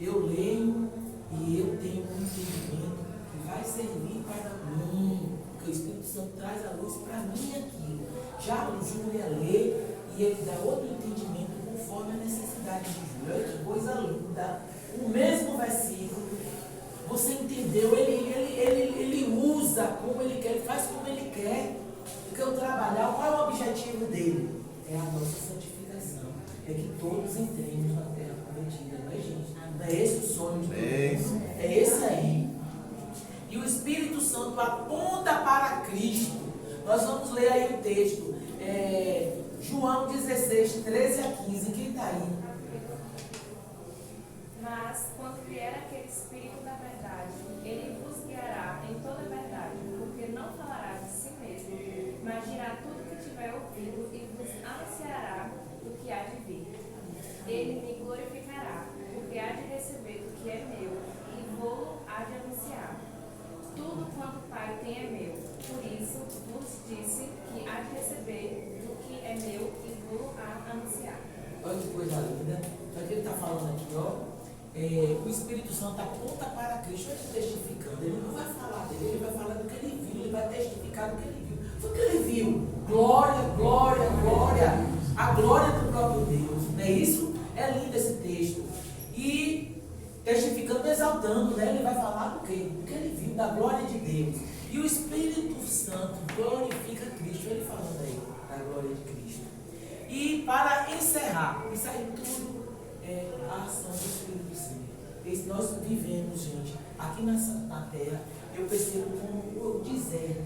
Eu leio e eu tenho um entendimento que vai servir para mim, porque o Espírito Santo traz a luz para mim aquilo. Já o Júlio ia ler e ele dá outro entendimento conforme a necessidade de Júlio. Olha que coisa linda. O mesmo versículo, você entendeu? Ele usa como ele quer, ele faz como ele quer. Porque o trabalhar, qual é o objetivo dele? É a nossa santificação. É que todos entremos na terra prometida, não é, gente? Não é esse o sonho de Deus. É esse aí. E o Espírito Santo aponta para Cristo. Nós vamos ler aí o texto. João 16, 13 a 15. Quem está aí? Mas, quando vier aquele Espírito da verdade, ele vos guiará em toda a verdade, porque não falará de si mesmo, mas dirá tudo o que tiver ouvido e vos anunciará o que há de vir. Ele me glorificará, porque há de receber do que é meu e vou há de anunciar. Tudo quanto o Pai tem é meu, por isso vos disse que há de receber do que é meu e vou há anunciar. Olha que coisa linda. Olha o que ele está falando aqui, ó. O Espírito Santo aponta para Cristo, ele testificando. Ele não vai falar dele, ele vai falar do que ele viu, ele vai testificar do que ele viu. Foi o que ele viu. Glória, glória, glória. A glória do próprio Deus. Não é isso? É lindo esse texto. E testificando, exaltando, né? Ele vai falar do quê? Do que ele viu, da glória de Deus. E o Espírito Santo glorifica Cristo. Ele falando aí da glória de Cristo. E para encerrar, isso aí tudo é a ação do Espírito Santo. Nós vivemos, gente, aqui na terra, eu percebo como o deserto,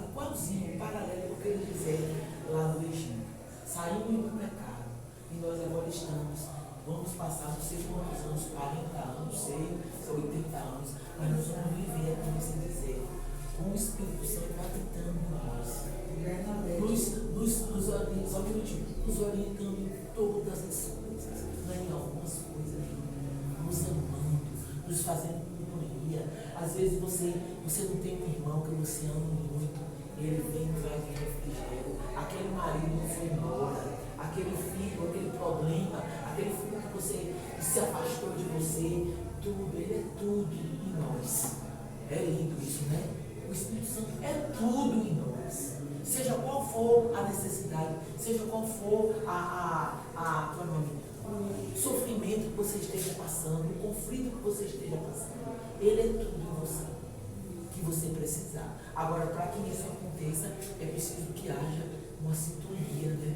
igualzinho, um paralelo com aquele deserto lá no Egito. Saímos do pecado e nós agora vamos passar não sei quantos anos, 40 anos, não sei, 80 anos, mas nós vamos viver aqui nesse deserto, com o Espírito Santo habitando em nós. Nos orientando em todas as coisas, não em algumas coisas, nos amando, nos fazendo companhia. Às vezes você não tem um irmão que você ama muito, e ele vem e traz um refrigério. Aquele marido não foi embora, aquele filho, aquele problema, aquele filho que se afastou de você, tudo, ele é tudo em nós. É lindo isso, né? O Espírito Santo é tudo em nós. Seja qual for a necessidade, seja qual for o sofrimento que você esteja passando, o conflito que você esteja passando, ele é tudo em você, que você precisar. Agora, para que isso aconteça, é preciso que haja uma sintonia, né?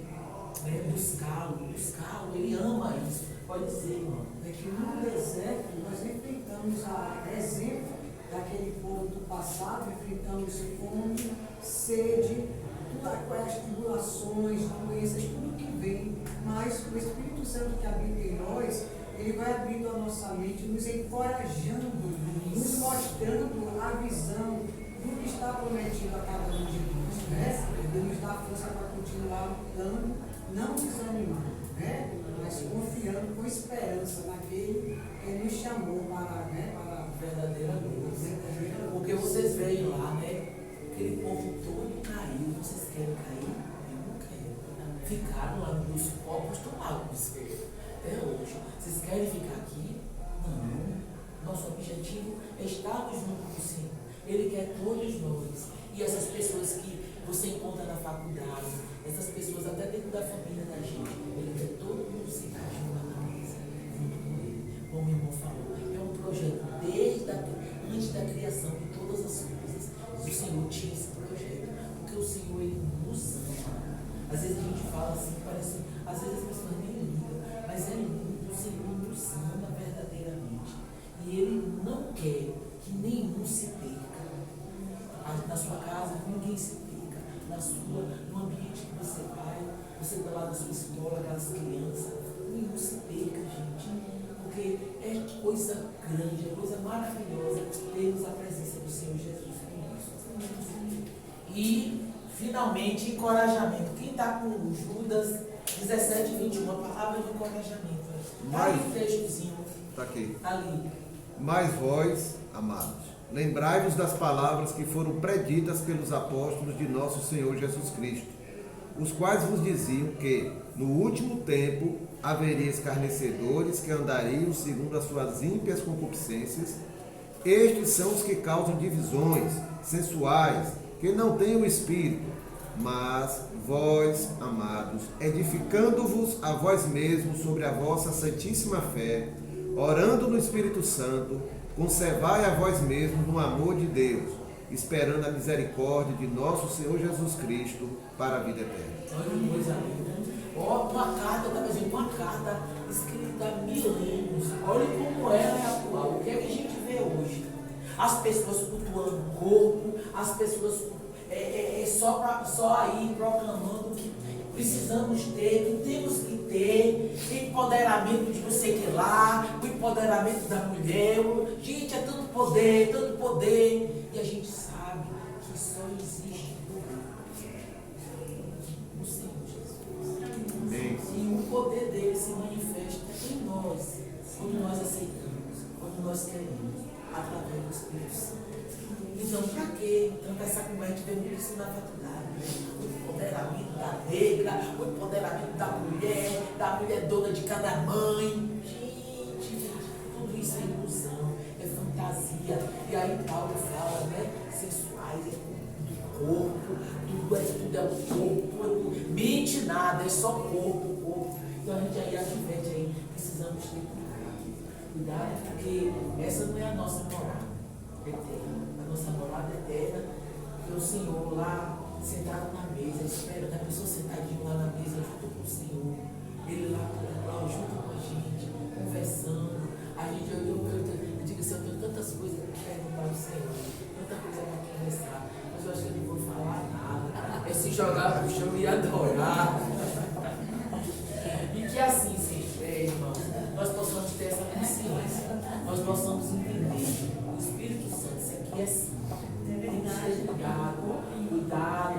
Buscá-lo, ele ama isso. Pode dizer, irmão. É que no deserto nós enfrentamos a exemplo daquele povo do passado, enfrentamos fome, sede, as tribulações, doenças, tudo que vem, mas o Espírito Santo que habita em nós, ele vai abrindo a nossa mente, nos encorajando, nos mostrando a visão do que está prometido a cada um de nós, né? Ele nos dá força para continuar lutando, não desanimando, né? Mas confiando com esperança naquele que nos chamou para a verdadeira luz. Porque vocês veem lá, né? Aquele povo todo caiu. Vocês querem cair? Eu não quero. Ficaram lá nos corpos tomados até hoje. Vocês querem ficar aqui? Não. Nosso objetivo é estarmos junto com o Senhor. Ele quer todos nós. E essas pessoas que você encontra na faculdade, essas pessoas até dentro da família da gente, ele quer todo mundo sentar junto na mesa, junto com ele. Como o irmão falou, é um projeto antes da criação de todas as coisas. O Senhor tinha esse projeto, porque o Senhor, ele nos ama. Às vezes a gente fala assim, parece, às vezes as pessoas nem ligam, mas é lindo, o Senhor nos ama verdadeiramente. E ele não quer que nenhum se perca. Na sua casa, ninguém se perca. No ambiente que você vai, você está lá na sua escola, aquelas crianças, nenhum se perca, gente. Porque é coisa grande, é coisa maravilhosa termos a presença do Senhor Jesus conosco. E, finalmente, encorajamento. Quem está com Judas 17, 21, a palavra de encorajamento. Está aí o textozinho. Está aqui. Ali. Mas vós, amados, lembrai-vos das palavras que foram preditas pelos apóstolos de nosso Senhor Jesus Cristo, os quais vos diziam que, no último tempo, haveria escarnecedores que andariam segundo as suas ímpias concupiscências Estes são os que causam divisões sensuais, que não têm o Espírito. Mas vós, amados, edificando-vos a vós mesmos sobre a vossa santíssima fé, orando no Espírito Santo, conservai a vós mesmos no amor de Deus, esperando a misericórdia de nosso Senhor Jesus Cristo para a vida eterna. Olha que coisa linda. Ó, uma carta, eu estava dizendo, uma carta escrita há milênios. Olha como ela é atual. O que é que a gente vê hoje? As pessoas cultuando o corpo, as pessoas só aí proclamando que precisamos ter, que temos que ter, empoderamento de não sei o que lá, o empoderamento da mulher. Gente, é tanto poder. E a gente sabe que só existe no Senhor Jesus. E o poder dele se manifesta em nós, quando nós aceitamos, quando nós queremos, através do Espírito Santo. Então, para quê? Então, essa conversa vem muito isso na faculdade. O empoderamento da negra, o empoderamento da mulher dona de cada mãe. Gente, tudo isso é ilusão, é fantasia. E aí Paulo fala, né? Sensuais, é do corpo, tudo é o corpo, mente nada, é só corpo. Então a gente aí adverte aí, precisamos ter cuidado, porque essa não é a nossa morada eterna. A nossa morada eterna é o Senhor lá sentado na mesa, esperando a pessoa sentadinho lá na mesa junto com o Senhor, Ele lá junto com a gente, conversando. Eu digo assim, eu tenho tantas coisas que perguntar ao Senhor, tanta coisa para conversar, mas eu acho que eu não vou falar nada. É se jogar no chão e adorar. E que assim, irmãos, nós possamos ter essa consciência, nós possamos entender. O Espírito Santo, isso aqui é assim. Tem que ser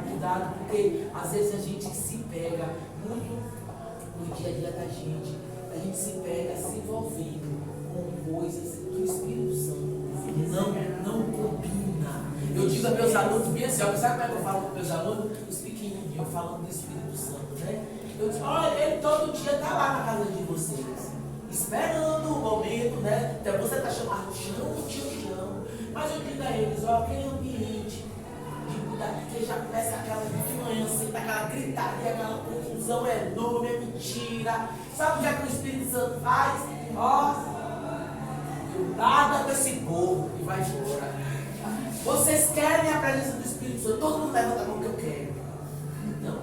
cuidado, porque às vezes a gente se pega muito no dia a dia da gente, a gente se pega se envolvendo com coisas que o Espírito Santo não combina. Eu digo a meus alunos, bem assim, sabe como é que eu falo com meus alunos? Os pequenininhos, eu falando do Espírito Santo, né? Eu digo, olha, ele todo dia está lá na casa de vocês, esperando o momento, né? Então você está chamando, chamo. Mas eu digo a eles, ó, aquele ambiente de mudar, que já começa aquela influência, aquela gritaria, aquela confusão enorme, é mentira. Sabe o que é que o Espírito Santo faz? Ó, nada com esse povo e vai embora. Vocês querem a presença do Espírito Santo? Todo mundo levanta a mão que eu quero. Não,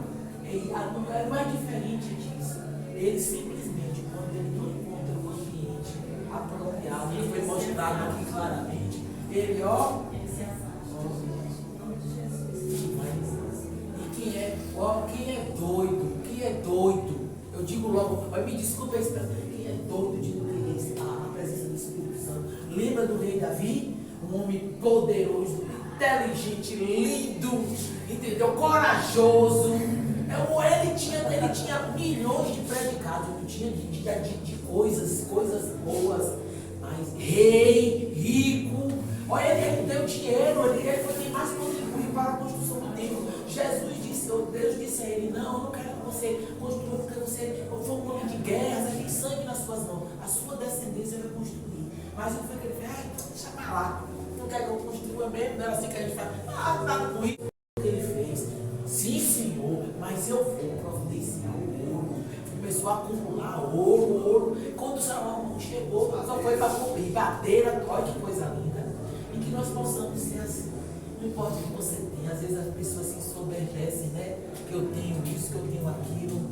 não é diferente disso. Ele simplesmente, quando ele não encontra o ambiente apropriado, ele foi mostrado aqui claramente. Ele, ó, e quem é doido, eu digo logo, mas me desculpa a expressão, quem é doido de não ter a presença do Espírito Santo? Lembra do rei Davi? Um homem poderoso, inteligente, lindo, entendeu? Corajoso. Ele tinha milhões de predicados, tinha de coisas boas, mas rei, rico. Olha, ele deu dinheiro, ele foi quem mais contribuiu para a construção do templo. Deus disse a ele, não quero que você construa, porque você foi um homem de guerra, você tem sangue nas suas mãos, a sua descendência vai construir. Mas ele foi que ele fez, deixa pra lá, não quer que eu construa mesmo, não era assim que a gente fala, nada com isso. O que ele fez? Sim, Senhor, mas eu vou providenciar o ouro. Começou a acumular ouro. Quando o Salomão chegou, só foi para cobrir bateira, olha que coisa linda. E que nós possamos ser assim. Não importa o que você tem, às vezes as pessoas se ensoberbecem, né? Que eu tenho isso, que eu tenho aquilo.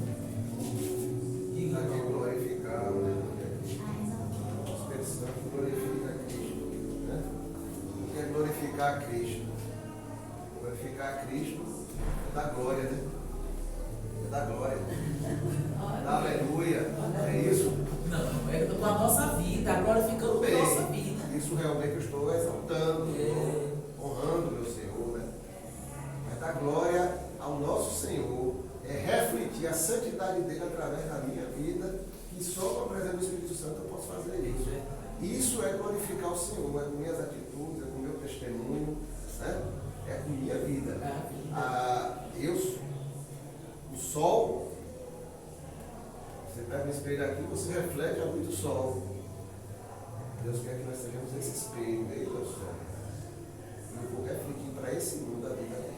Diga que glorificar, né? O Espírito Santo glorifica a Cristo, né? O que é glorificar a Cristo? Glorificar a Cristo é da glória, né? É da glória. Da aleluia. É isso? Não, é com a nossa vida, agora ficando com a nossa vida. Isso realmente eu estou exaltando, honrando meu Senhor, né? Mas dar glória ao nosso Senhor é refletir a santidade dele através da minha vida, que só com a presença do Espírito Santo eu posso fazer isso. Isso é glorificar o Senhor, é com minhas atitudes, é com meu testemunho, né? É com minha vida. O sol, você pega um espelho aqui, você reflete a luz do sol. Deus quer que nós sejamos esse espelho dele ao céu. E eu vou refletir para esse mundo a vida dele.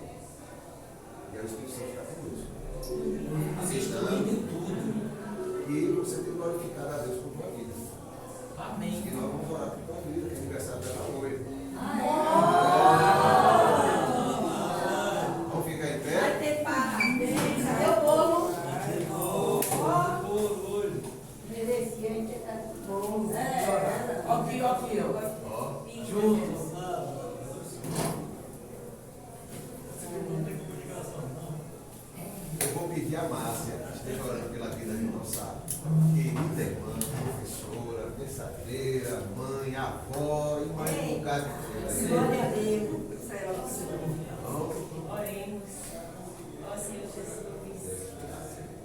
E aí o Espírito Santo está conosco. Assistindo em tudo. E você tem glorificado a Deus por tua vida. Amém. E nós vamos orar por tua vida, que é aniversário dela hoje. Vamos ficar em pé? Vai ter parabéns. Cadê o bolo? Merecia, a gente tá bom. Aqui, ó. Junto. Eu vou pedir a Márcia, que esteja orando pela vida de nossa querida irmã, professora, mensageira, mãe, avó e mais um bocado de coisa. Glória a Deus. Oremos. Ó Senhor Jesus,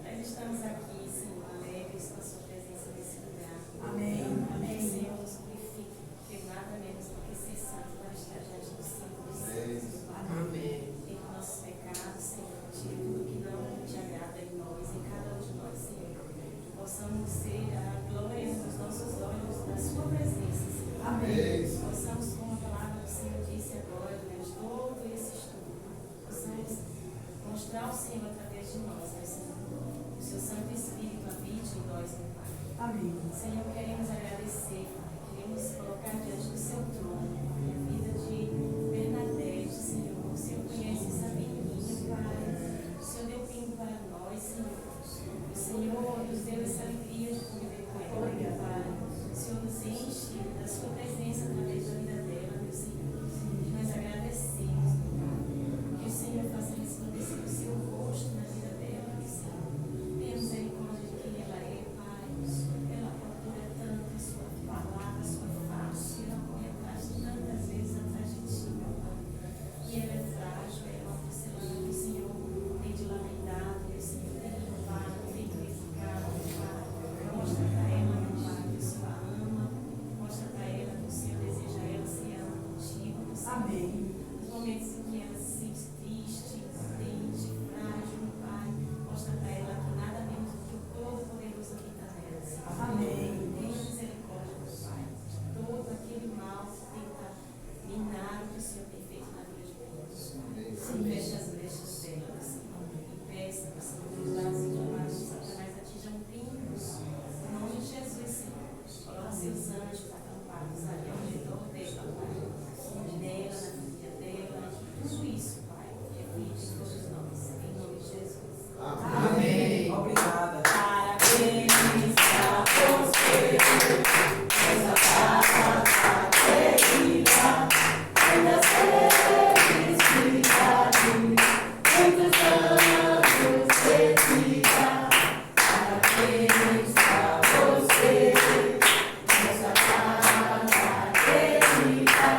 nós estamos aqui, Senhor, alegres com a sua presença nesse lugar. Amém. Amém, Senhor, nos glorifique, porque nada menos do que ser santo para estar diante do Senhor dos céus. Amém. Em nossos pecados, Senhor, tira tudo que não te agrada em nós, em cada um de nós, Senhor. Possamos ser a glória nos nossos olhos da sua presença, Senhor. Amém. Possamos, como a palavra do Senhor disse agora, durante todo esse estudo, possamos mostrar o Senhor através de nós, meu Senhor. O seu Santo Espírito habite em nós, meu Pai. Amém. Senhor, queremos agradecer, Pai. Queremos colocar diante do seu trono a vida de Bernadette, Senhor. O Senhor conhece essa menininha, Pai. O Senhor deu pingo para nós, Senhor. O Senhor nos deu essa alegria de conviver com ela, Pai. O Senhor nos enche da sua presença através da vida dela, meu Senhor. E nós agradecemos, meu Pai. Que o Senhor faça resplandecer o seu rosto na vida dela, meu Senhor. Tenha misericórdia de quem ela é, Pai. Ela procura tanto a sua palavra, a sua face. Ela corre atrás tantas vezes atrás de ti, meu Pai. E ela é frágil, ela é uma porcelana que o Senhor tem de lapidado, meu Senhor, tem renovado, tem purificado, meu Pai. Mostra para ela, meu Pai, que o Senhor a ama. Mostra para ela que o Senhor deseja ela se ama contigo, meu Senhor. Amém. Nos momentos em que ela se sente triste, triste, frágil, meu Pai, mostra para ela que nada menos do que o Todo-Poderoso habita nela, Senhor. Amém. Tenha misericórdia, meu Pai, de todo aquele mal que tenta minar o que o Senhor tem feito na vida de todos. Se feche as brechas dela, Senhor, e peça, meu Senhor, que os lados inflamados de Satanás atinjam pingos. Em nome de Jesus, Senhor, coloque seus anjos acampados ali ao redor dela, Pai. Nela, na família dela, tudo isso, Pai, evite todos nós. Em nome de Jesus. Amém. Obrigada. Parabéns a você, essa data querida, muita felicidade, muitos anos de vida. Parabéns a você, essa data querida,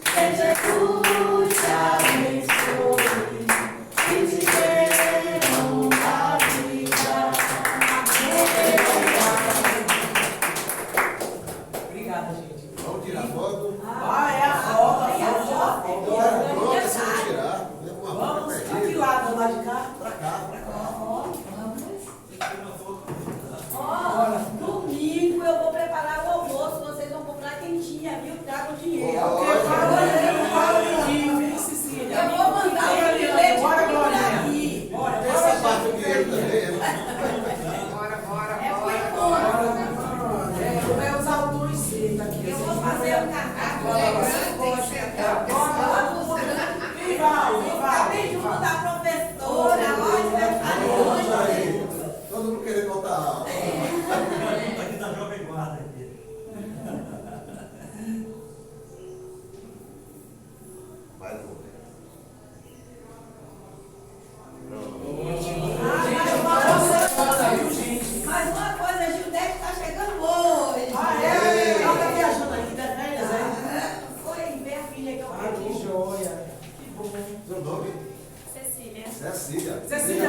que Jesus te abençoe e te dê longa vida. Obrigada, gente. Vamos tirar foto? É a foto. Então é pronto, é só tirar. Leva uma foto Vamos. pra A que lado? Lá de cá? Pra cá, pra cá. Ó, domingo eu vou preparar o almoço, vocês vão comprar quentinha, viu? Traga o dinheiro. Eu vou mandar o bilhete Bora, por Glória. aí. Essa parte do dinheiro também, né? É por enquanto. Vai usar o 2 C aqui. Eu vou fazer um cardápio Acabei de mudar a professora, olha, Todo mundo querendo voltar a aula. Está aqui da Jovem Guarda aqui. Mais um. mais uma coisa, a Gildete está chegando hoje. Ela tá viajando aqui, tá férias, Foi ver a filha que eu Que perdi. joia. Que bom. Seu nome? Cecília. Cecília. Cecília,